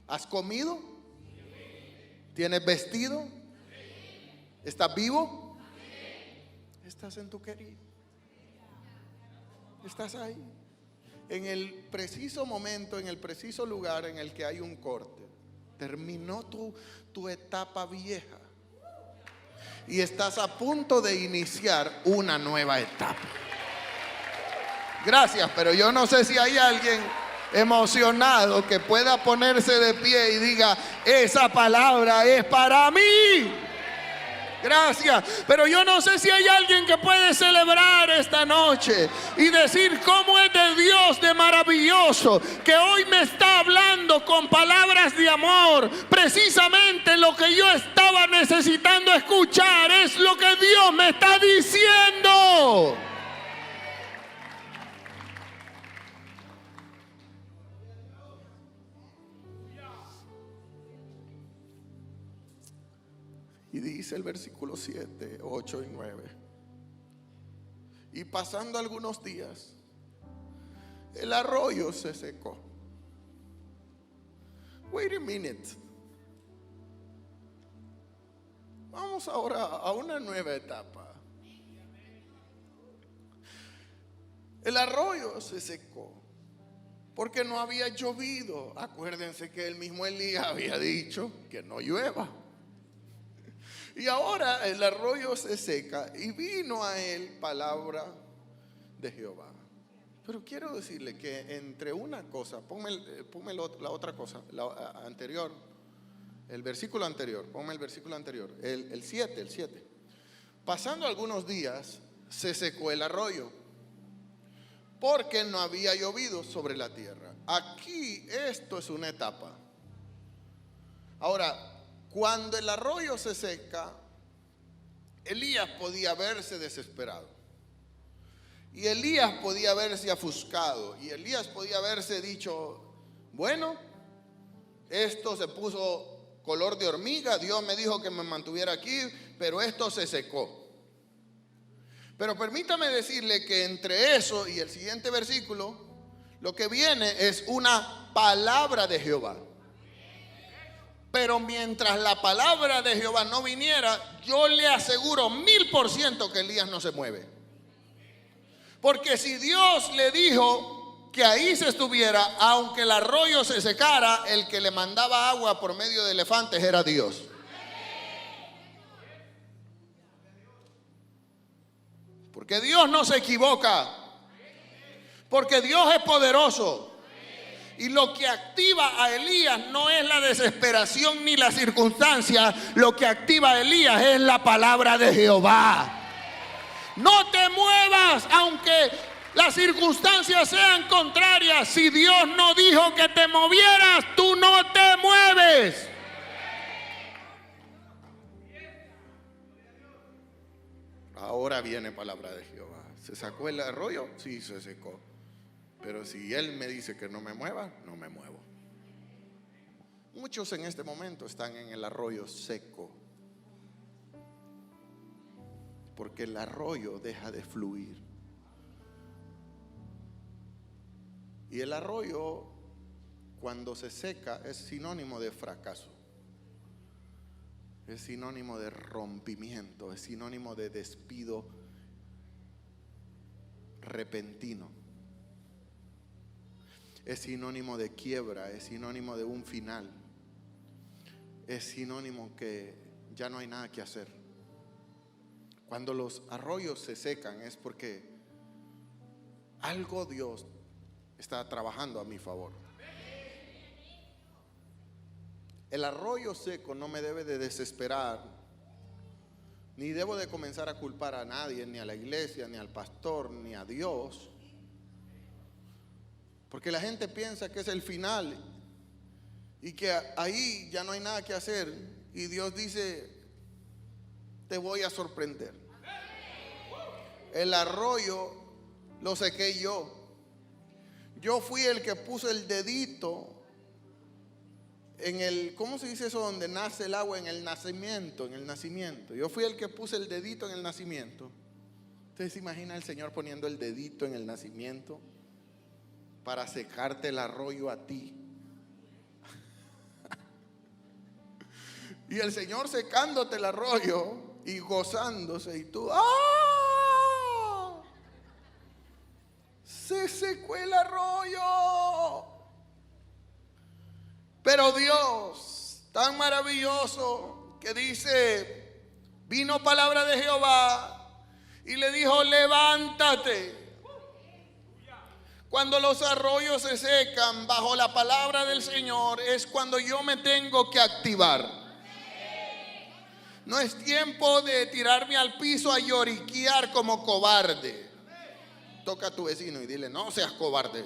¿Has comido? ¿Tienes vestido? ¿Estás vivo? Estás en tu Kerit. Estás ahí. En el preciso momento, en el preciso lugar en el que hay un corte. Terminó tu etapa vieja y estás a punto de iniciar una nueva etapa. Gracias, pero yo no sé si hay alguien emocionado que pueda ponerse de pie y diga, esa palabra es para mí. Gracias, pero yo no sé si hay alguien que puede celebrar esta noche y decir cómo es de Dios de maravilloso, que hoy me está hablando con palabras de amor. Precisamente lo que yo estaba necesitando escuchar es lo que Dios me está diciendo. Y dice el versículo 7, 8 y 9. Y pasando algunos días, el arroyo se secó. Wait a minute. Vamos ahora a una nueva etapa. El arroyo se secó porque no había llovido. Acuérdense que el mismo Elías había dicho que no llueva. Y ahora el arroyo se seca y vino a él palabra de Jehová. Pero quiero decirle que entre una cosa, ponme la otra cosa, la anterior, el versículo anterior, ponme el versículo anterior, el 7. Pasando algunos días se secó el arroyo porque no había llovido sobre la tierra. Aquí esto es una etapa. Ahora, cuando el arroyo se seca, Elías podía verse desesperado. Y Elías podía verse ofuscado. Y Elías podía haberse dicho, bueno, esto se puso color de hormiga. Dios me dijo que me mantuviera aquí, pero esto se secó. Pero permítame decirle que entre eso y el siguiente versículo, lo que viene es una palabra de Jehová. Pero mientras la palabra de Jehová no viniera, yo le aseguro 1000% que Elías no se mueve. Porque si Dios le dijo que ahí se estuviera, aunque el arroyo se secara, el que le mandaba agua por medio de elefantes era Dios. Porque Dios no se equivoca. Porque Dios es poderoso. Y lo que activa a Elías no es la desesperación ni la circunstancia. Lo que activa a Elías es la palabra de Jehová. No te muevas aunque las circunstancias sean contrarias. Si Dios no dijo que te movieras, tú no te mueves. Ahora viene palabra de Jehová. ¿Se sacó el arroyo? Sí, se secó. Pero si Él me dice que no me mueva, no me muevo. Muchos en este momento están en el arroyo seco. Porque el arroyo deja de fluir. Y el arroyo, cuando se seca, es sinónimo de fracaso. Es sinónimo de rompimiento. Es sinónimo de despido repentino. Es sinónimo de quiebra, es sinónimo de un final. Es sinónimo que ya no hay nada que hacer. Cuando los arroyos se secan es porque algo Dios está trabajando a mi favor. El arroyo seco no me debe de desesperar, ni debo de comenzar a culpar a nadie, ni a la iglesia, ni al pastor, ni a Dios. Porque la gente piensa que es el final y que ahí ya no hay nada que hacer. Y Dios dice, te voy a sorprender. El arroyo lo sequé yo. Yo fui el que puso el dedito en el, ¿cómo se dice eso? Donde nace el agua, en el nacimiento, Yo fui el que puse el dedito en el nacimiento. ¿Ustedes se imaginan el Señor poniendo el dedito en el nacimiento para secarte el arroyo a ti? Y el Señor secándote el arroyo y gozándose, y tú, ¡ah! Se secó el arroyo. Pero Dios, tan maravilloso, que dice, vino palabra de Jehová y le dijo, levántate. Cuando los arroyos se secan bajo la palabra del Señor es cuando yo me tengo que activar. No es tiempo de tirarme al piso a lloriquear como cobarde. Toca a tu vecino y dile, no seas cobarde.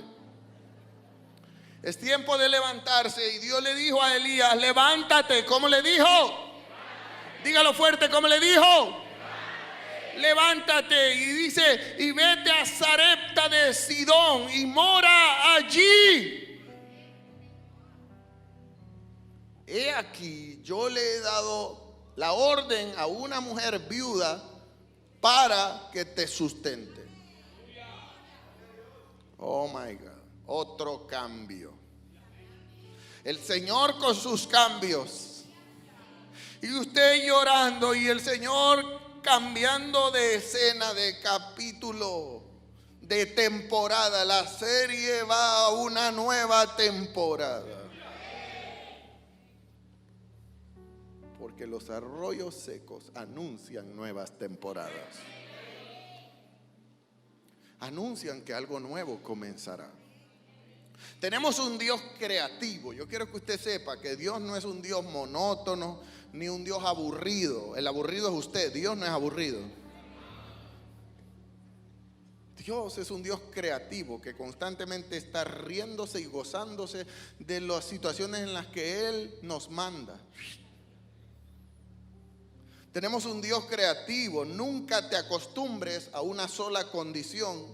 Es tiempo de levantarse. Y Dios le dijo a Elías, levántate. ¿Cómo le dijo? Dígalo fuerte, ¿cómo le dijo? Levántate. Y dice, y vete a Sarepta de Sidón y mora allí. He aquí, yo le he dado la orden a una mujer viuda para que te sustente. Oh my God. Otro cambio. El Señor con sus cambios. Y usted llorando y el Señor cambiando de escena, de capítulo, de temporada. La serie va a una nueva temporada. Porque los arroyos secos anuncian nuevas temporadas. Anuncian que algo nuevo comenzará. Tenemos un Dios creativo. Yo quiero que usted sepa que Dios no es un Dios monótono ni un Dios aburrido. El aburrido es usted. Dios no es aburrido. Dios es un Dios creativo que constantemente está riéndose y gozándose de las situaciones en las que Él nos manda. Tenemos un Dios creativo. Nunca te acostumbres a una sola condición,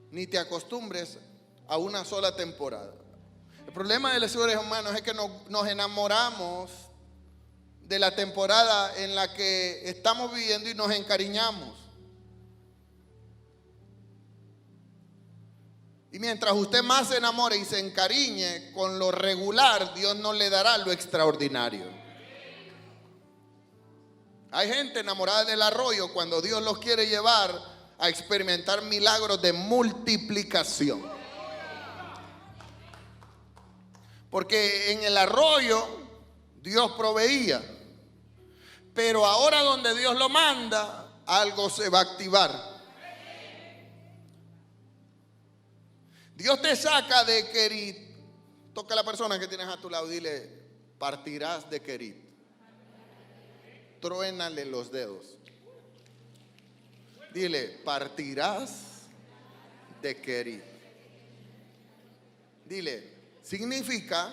ni te acostumbres a una sola temporada. El problema de los seres humanos es que nos enamoramos de la temporada en la que estamos viviendo y nos encariñamos. Y mientras usted más se enamore y se encariñe con lo regular, Dios no le dará lo extraordinario. Hay gente enamorada del arroyo cuando Dios los quiere llevar a experimentar milagros de multiplicación. Porque en el arroyo Dios proveía, pero ahora donde Dios lo manda, algo se va a activar. Dios te saca de Querit. Toca a la persona que tienes a tu lado y dile, partirás de Querit. Truénale los dedos. Dile, partirás de Querit. Dile, significa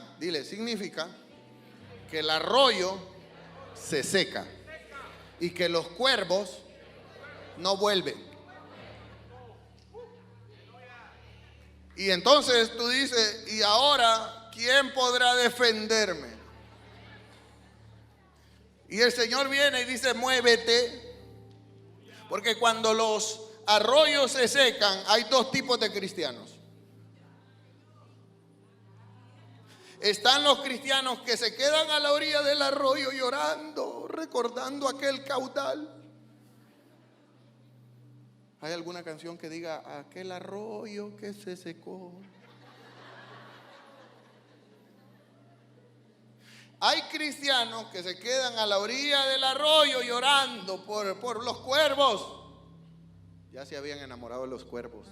que el arroyo se seca y que los cuervos no vuelven. Y entonces tú dices, ¿y ahora quién podrá defenderme? Y el Señor viene y dice, muévete. Porque cuando los arroyos se secan, hay dos tipos de cristianos. Están los cristianos que se quedan a la orilla del arroyo llorando, recordando aquel caudal. ¿Hay alguna canción que diga aquel arroyo que se secó? Hay cristianos que se quedan a la orilla del arroyo llorando por los cuervos. Ya se habían enamorado de los cuervos.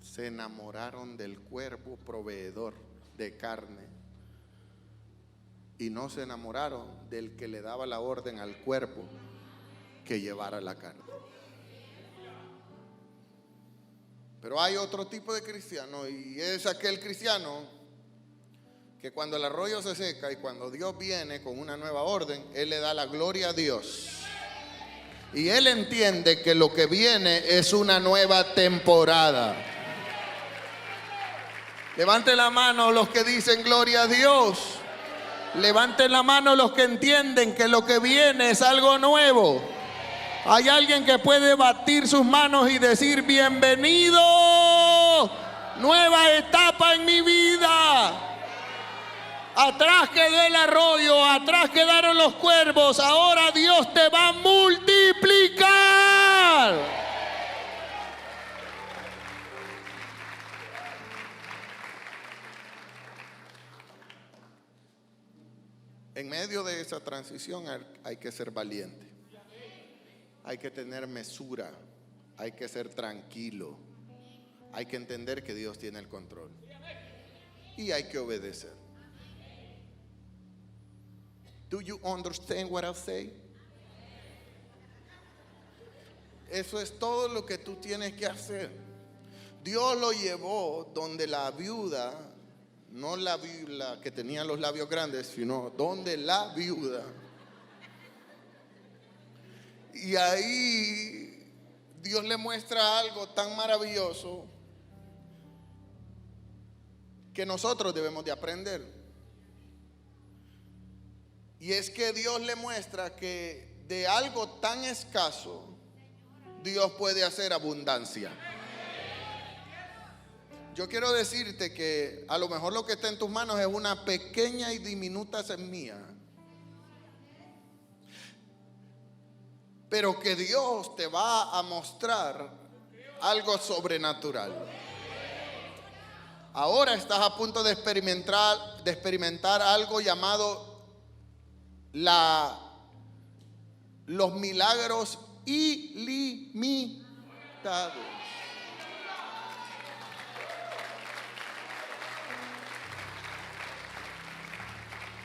Se enamoraron del cuervo proveedor de carne. Y no se enamoraron del que le daba la orden al cuervo que llevara la carne. Pero hay otro tipo de cristiano, y es aquel cristiano que cuando el arroyo se seca y cuando Dios viene con una nueva orden, él le da la gloria a Dios. Y él entiende que lo que viene es una nueva temporada. Levanten la mano los que dicen gloria a Dios. Levanten la mano los que entienden que lo que viene es algo nuevo. Hay alguien que puede batir sus manos y decir, bienvenido, nueva etapa en mi vida. Atrás quedó el arroyo, atrás quedaron los cuervos, ahora Dios te va a multiplicar. En medio de esa transición hay que ser valiente. Hay que tener mesura, hay que ser tranquilo. Hay que entender que Dios tiene el control. Y hay que obedecer. Do you understand what I say? Eso es todo lo que tú tienes que hacer. Dios lo llevó donde la viuda, no la viuda que tenía los labios grandes, sino donde la viuda. Y ahí Dios le muestra algo tan maravilloso que nosotros debemos de aprender. Y es que Dios le muestra que de algo tan escaso Dios puede hacer abundancia. Yo quiero decirte que a lo mejor lo que está en tus manos es una pequeña y diminuta semilla, pero que Dios te va a mostrar algo sobrenatural. Ahora estás a punto de experimentar algo llamado los milagros ilimitados.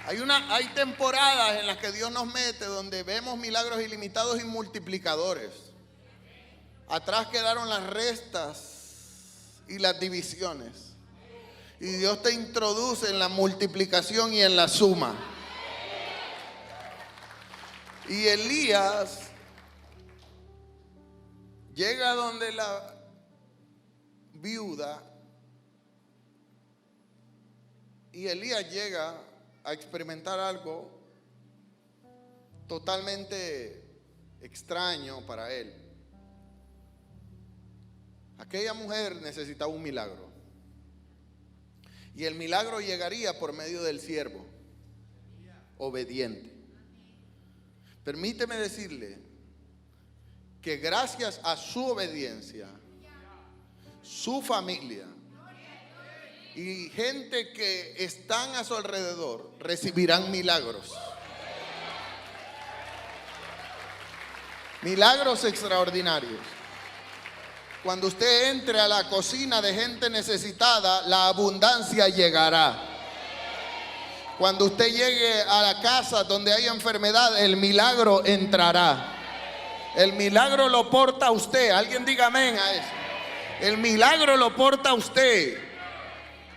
Hay temporadas en las que Dios nos mete donde vemos milagros ilimitados y multiplicadores. Atrás quedaron las restas y las divisiones. Y Dios te introduce en la multiplicación y en la suma. Y Elías llega donde la viuda. Y Elías llega a experimentar algo totalmente extraño para él. Aquella mujer necesitaba un milagro. Y el milagro llegaría por medio del siervo obediente. Permíteme decirle que gracias a su obediencia, su familia y gente que están a su alrededor recibirán milagros. Milagros extraordinarios. Cuando usted entre a la cocina de gente necesitada, la abundancia llegará. Cuando usted llegue a la casa donde hay enfermedad, el milagro entrará. El milagro lo porta usted. Alguien diga amén a eso. El milagro lo porta usted.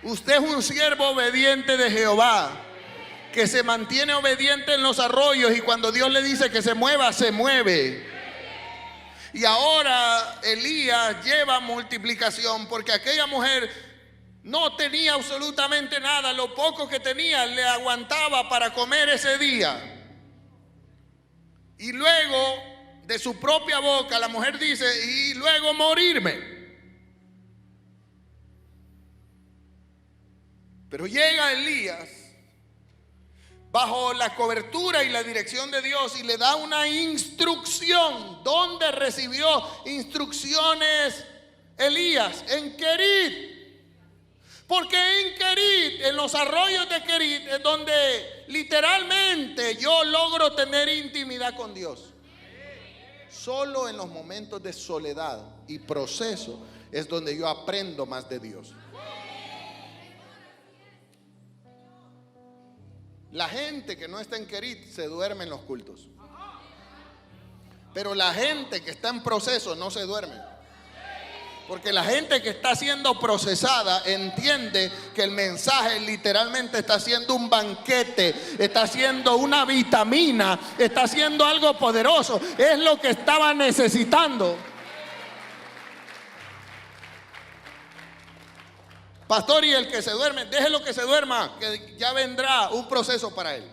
Usted es un siervo obediente de Jehová, que se mantiene obediente en los arroyos, y cuando Dios le dice que se mueva, se mueve. Y ahora Elías lleva multiplicación, porque aquella mujer no tenía absolutamente nada. Lo poco que tenía le aguantaba para comer ese día. Y luego de su propia boca la mujer dice: y luego morirme. Pero llega Elías bajo la cobertura y la dirección de Dios y le da una instrucción. ¿Dónde recibió instrucciones Elías? En Querit. Porque en Querit, en los arroyos de Querit, es donde literalmente yo logro tener intimidad con Dios. Solo en los momentos de soledad y proceso es donde yo aprendo más de Dios. La gente que no está en Querit se duerme en los cultos. Pero la gente que está en proceso no se duerme. Porque la gente que está siendo procesada entiende que el mensaje literalmente está siendo un banquete, está siendo una vitamina, está siendo algo poderoso. Es lo que estaba necesitando. Pastor, y el que se duerme, déjelo que se duerma, que ya vendrá un proceso para él.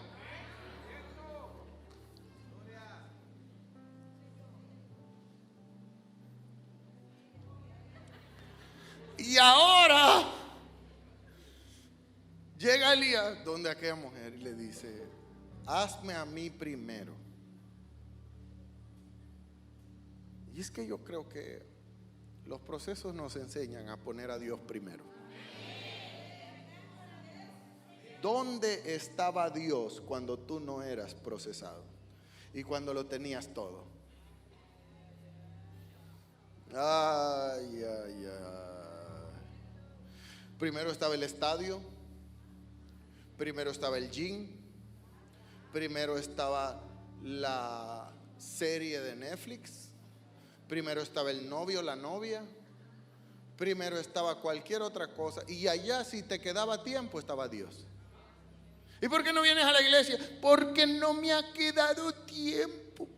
Y ahora llega Elías donde aquella mujer y le dice: hazme a mí primero. Y es que yo creo que los procesos nos enseñan a poner a Dios primero. ¿Dónde estaba Dios cuando tú no eras procesado y cuando lo tenías todo? Ay, ay, ay. Primero estaba el estadio. Primero estaba el gym. Primero estaba la serie de Netflix. Primero estaba el novio, la novia. Primero estaba cualquier otra cosa. Y allá, si te quedaba tiempo, estaba Dios. ¿Y por qué no vienes a la iglesia? Porque no me ha quedado tiempo.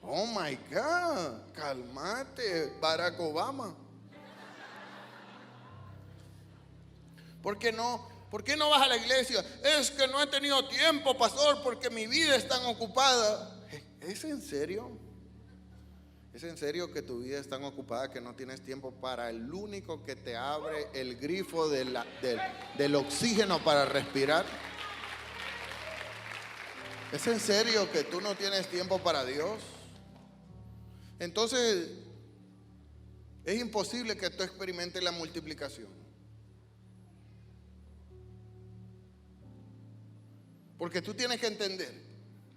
Oh my God, cálmate, Barack Obama. ¿Por qué no vas a la iglesia? Es que no he tenido tiempo, pastor, porque mi vida es tan ocupada. ¿Es en serio? ¿Es en serio que tu vida es tan ocupada que no tienes tiempo para el único que te abre el grifo del oxígeno para respirar? ¿Es en serio que tú no tienes tiempo para Dios? Entonces, es imposible que tú experimentes la multiplicación. Porque tú tienes que entender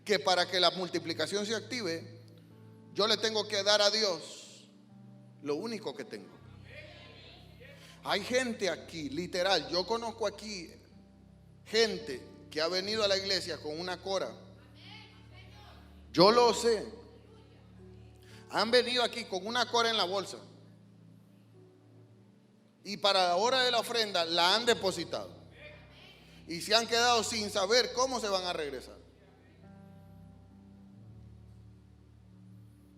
que para que la multiplicación se active, yo le tengo que dar a Dios lo único que tengo. Hay gente aquí, literal, yo conozco aquí gente que ha venido a la iglesia con una cora. Yo lo sé. Han venido aquí con una cora en la bolsa. Y para la hora de la ofrenda la han depositado. Y se han quedado sin saber cómo se van a regresar.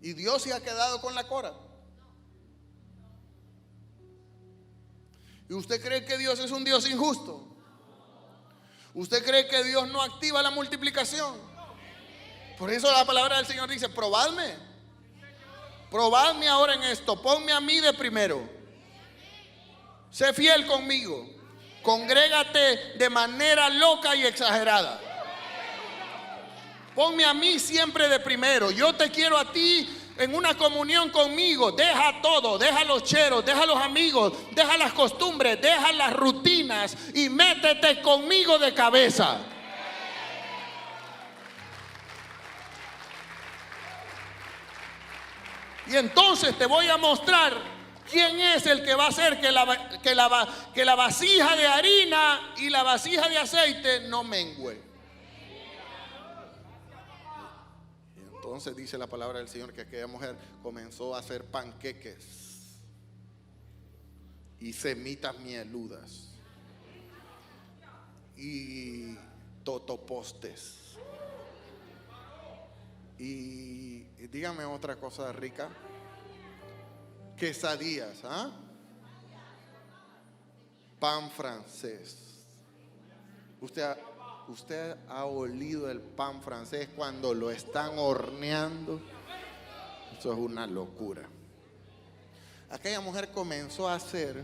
Y Dios se ha quedado con la cora. ¿Y usted cree que Dios es un Dios injusto? ¿Usted cree que Dios no activa la multiplicación? Por eso la palabra del Señor dice: probadme. Probadme ahora en esto. Ponme a mí de primero. Sé fiel conmigo. Congrégate de manera loca y exagerada. Ponme a mí siempre de primero. Yo te quiero a ti en una comunión conmigo. Deja todo, deja los cheros, deja los amigos, deja las costumbres, deja las rutinas y métete conmigo de cabeza. Y entonces te voy a mostrar quién es el que va a hacer que la vasija de harina y la vasija de aceite no mengüe. Entonces dice la palabra del Señor que aquella mujer comenzó a hacer panqueques y semitas mieludas y totopostes. Y dígame otra cosa rica. Quesadillas, ¿ah? Pan francés. Usted ha olido el pan francés cuando lo están horneando. Eso es una locura. Aquella mujer comenzó a hacer,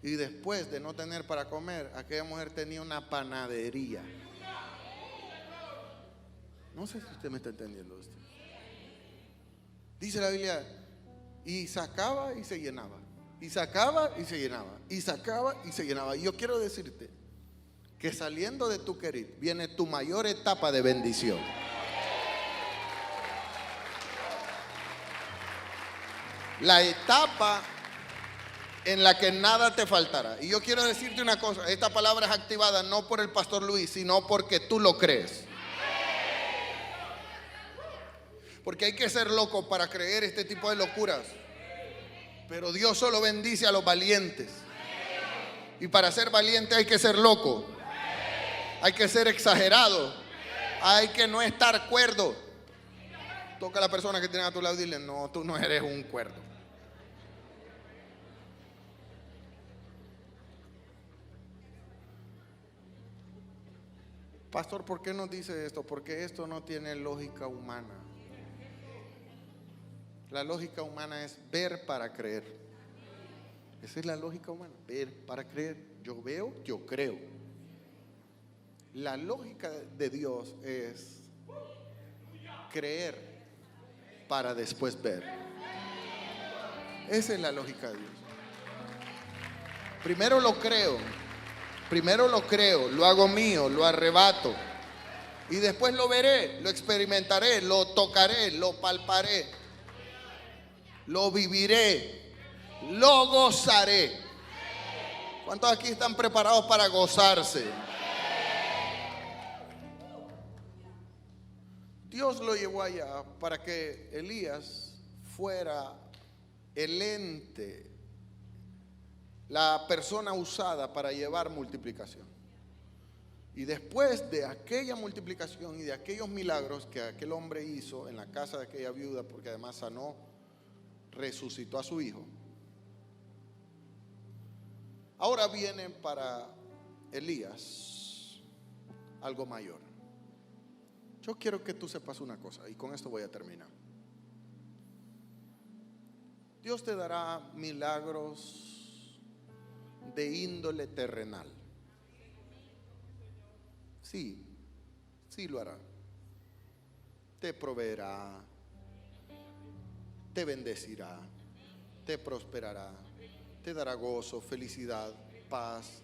y después de no tener para comer, aquella mujer tenía una panadería. No sé si usted me está entendiendo esto. Dice la Biblia, y sacaba y se llenaba, y sacaba y se llenaba, y sacaba y se llenaba. Y yo quiero decirte que saliendo de tu querer viene tu mayor etapa de bendición. La etapa en la que nada te faltará. Y yo quiero decirte una cosa: esta palabra es activada no por el pastor Luis, sino porque tú lo crees. Porque hay que ser loco para creer este tipo de locuras. Pero Dios solo bendice a los valientes. Y para ser valiente hay que ser loco. Hay que ser exagerado. Hay que no estar cuerdo. Toca a la persona que tiene a tu lado y dile: no, tú no eres un cuerdo. Pastor, ¿por qué nos dice esto? Porque esto no tiene lógica humana. La lógica humana es ver para creer. Esa es la lógica humana, ver para creer. Yo veo, yo creo. La lógica de Dios es creer para después ver. Esa es la lógica de Dios. Primero lo creo, lo hago mío, lo arrebato. Y después lo veré, lo experimentaré, lo tocaré, lo palparé. lo viviré, lo gozaré. ¿Cuántos aquí están preparados para gozarse? Dios lo llevó allá para que Elías fuera el ente, la persona usada para llevar multiplicación. Y después de aquella multiplicación y de aquellos milagros que aquel hombre hizo en la casa de aquella viuda, porque además sanó, resucitó a su hijo. Ahora viene para Elías algo mayor. Yo quiero que tú sepas una cosa, y con esto voy a terminar. Dios te dará milagros de índole terrenal. Sí, sí lo hará. Te proveerá, te bendecirá, te prosperará, te dará gozo, felicidad, paz,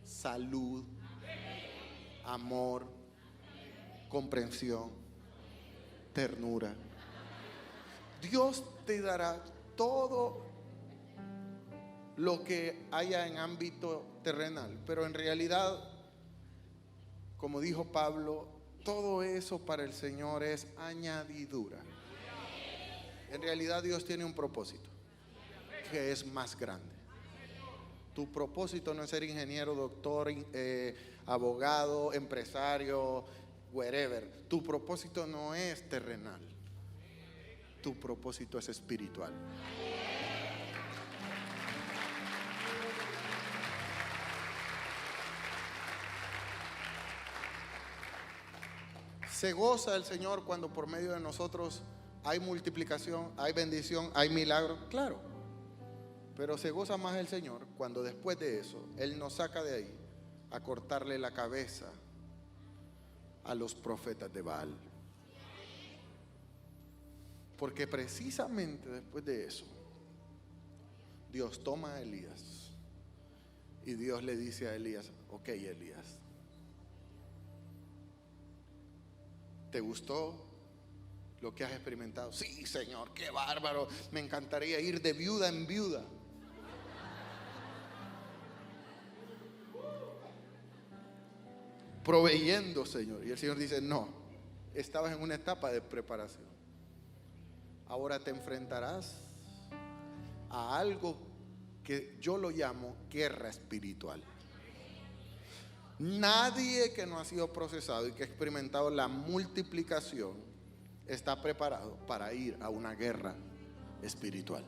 salud, amor, comprensión, ternura. Dios te dará todo lo que haya en ámbito terrenal, pero en realidad, como dijo Pablo, todo eso para el Señor es añadidura. En realidad Dios tiene un propósito que es más grande. Tu propósito no es ser ingeniero, doctor, abogado, empresario, wherever. Tu propósito no es terrenal. Tu propósito es espiritual. Se goza el Señor cuando por medio de nosotros hay multiplicación, hay bendición, hay milagro, claro. Pero se goza más el Señor cuando después de eso Él nos saca de ahí a cortarle la cabeza a los profetas de Baal. Porque precisamente después de eso Dios toma a Elías y Dios le dice a Elías: ok, Elías, ¿te gustó lo que has experimentado? Sí, Señor, qué bárbaro. Me encantaría ir de viuda en viuda. Proveyendo, Señor. Y el Señor dice: no, estabas en una etapa de preparación. Ahora te enfrentarás a algo que yo lo llamo guerra espiritual. Nadie que no ha sido procesado y que ha experimentado la multiplicación está preparado para ir a una guerra espiritual.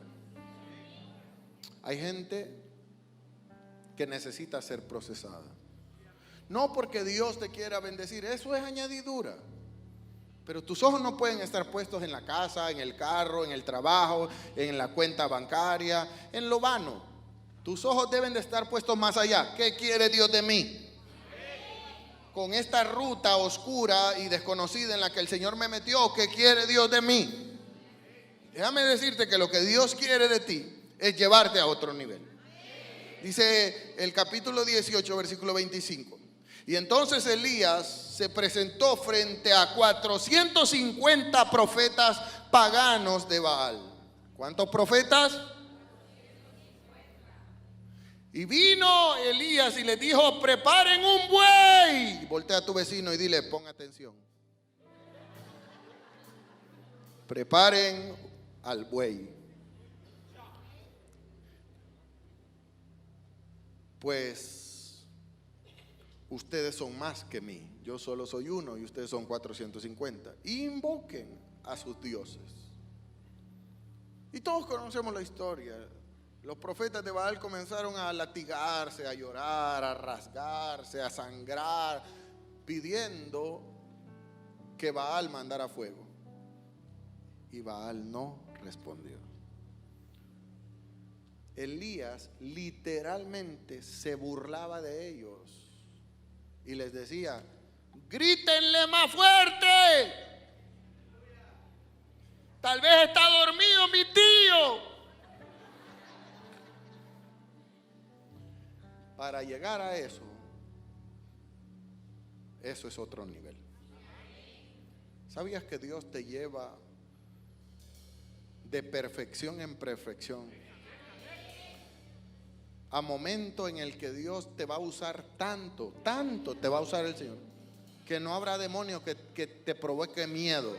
Hay gente que necesita ser procesada. No porque Dios te quiera bendecir, eso es añadidura. Pero tus ojos no pueden estar puestos en la casa, en el carro, en el trabajo, en la cuenta bancaria, en lo vano. Tus ojos deben de estar puestos más allá. ¿Qué quiere Dios de mí? Con esta ruta oscura y desconocida en la que el Señor me metió, ¿qué quiere Dios de mí? Déjame decirte que lo que Dios quiere de ti es llevarte a otro nivel. Dice el capítulo 18, versículo 25. Y entonces Elías se presentó frente a 450 profetas paganos de Baal. ¿Cuántos profetas? Y vino Elías y les dijo: preparen un buey. Voltea a tu vecino y dile: pon atención. Preparen al buey, pues ustedes son más que mí. Yo solo soy uno y ustedes son 450. Invoquen a sus dioses. Y todos conocemos la historia. Los profetas de Baal comenzaron a latigarse, a llorar, a rasgarse, a sangrar, pidiendo que Baal mandara fuego. Y Baal no respondió. Elías literalmente se burlaba de ellos y les decía: grítenle más fuerte. Tal vez está dormido mi tío. Para llegar a eso es otro nivel. ¿Sabías que Dios te lleva de perfección en perfección. A momento en el que Dios te va a usar tanto te va a usar el Señor, que no habrá demonio que te provoque miedo.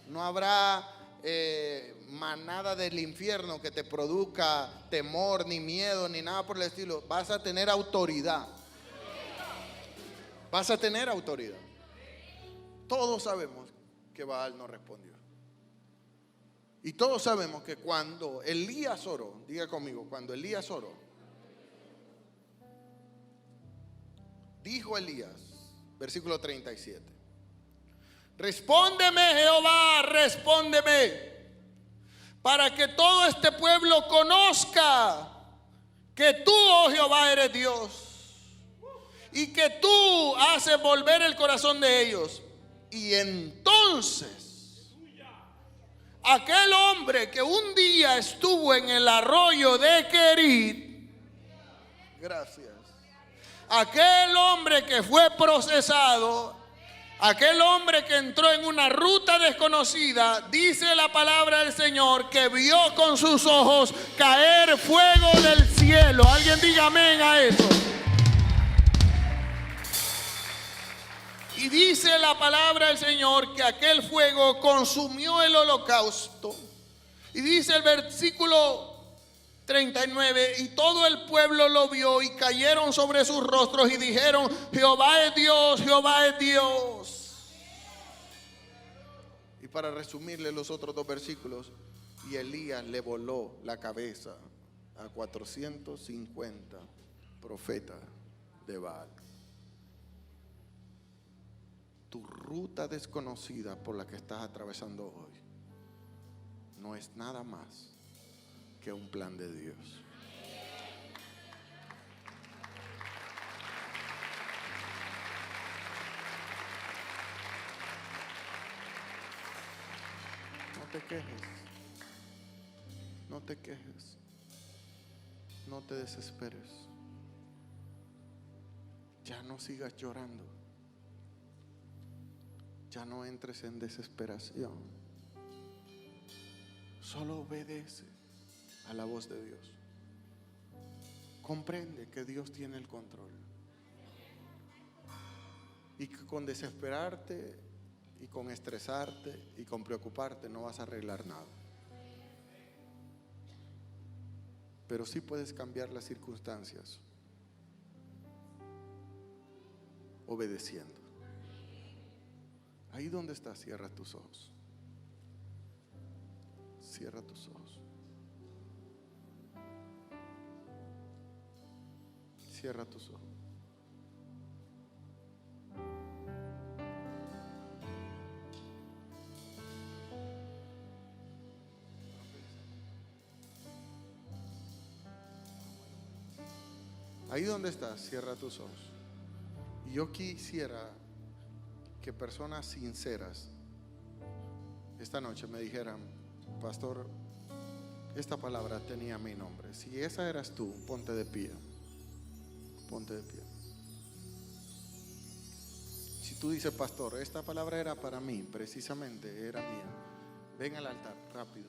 No habrá manada del infierno que te produzca temor, ni miedo, ni nada por el estilo. Vas a tener autoridad. Vas a tener autoridad. Todos sabemos que Baal no respondió. Y todos sabemos que cuando Elías oró, diga conmigo, cuando Elías oró, dijo Elías, versículo 37, respóndeme, Jehová, respóndeme, para que todo este pueblo conozca que tú, oh Jehová, eres Dios, y que tú haces volver el corazón de ellos. Y entonces aquel hombre que un día estuvo en el arroyo de Querit, gracias, aquel hombre que fue procesado, aquel hombre que entró en una ruta desconocida, dice la palabra del Señor que vio con sus ojos caer fuego del cielo. Alguien diga amén a eso. Y dice la palabra del Señor que aquel fuego consumió el holocausto. Y dice el versículo 39, y todo el pueblo lo vio y cayeron sobre sus rostros y dijeron, Jehová es Dios, Jehová es Dios. Y para resumirle los otros dos versículos, y Elías le voló la cabeza a 450 profetas de Baal. Tu ruta desconocida por la que estás atravesando hoy no es nada más que un plan de Dios. No te quejes, no te quejes, no te desesperes, ya no sigas llorando. Ya no entres en desesperación. Solo obedece a la voz de Dios. Comprende que Dios tiene el control. Y que con desesperarte y con estresarte y con preocuparte no vas a arreglar nada. Pero sí puedes cambiar las circunstancias obedeciendo. Ahí donde estás, cierra tus ojos. Cierra tus ojos. Cierra tus ojos. Ahí donde estás, cierra tus ojos. Y yo quisiera que personas sinceras esta noche me dijeran, pastor, esta palabra tenía mi nombre. Si esa eras tú, ponte de pie. Ponte de pie. Si tú dices, pastor, esta palabra era para mí, precisamente era mía, ven al altar rápido.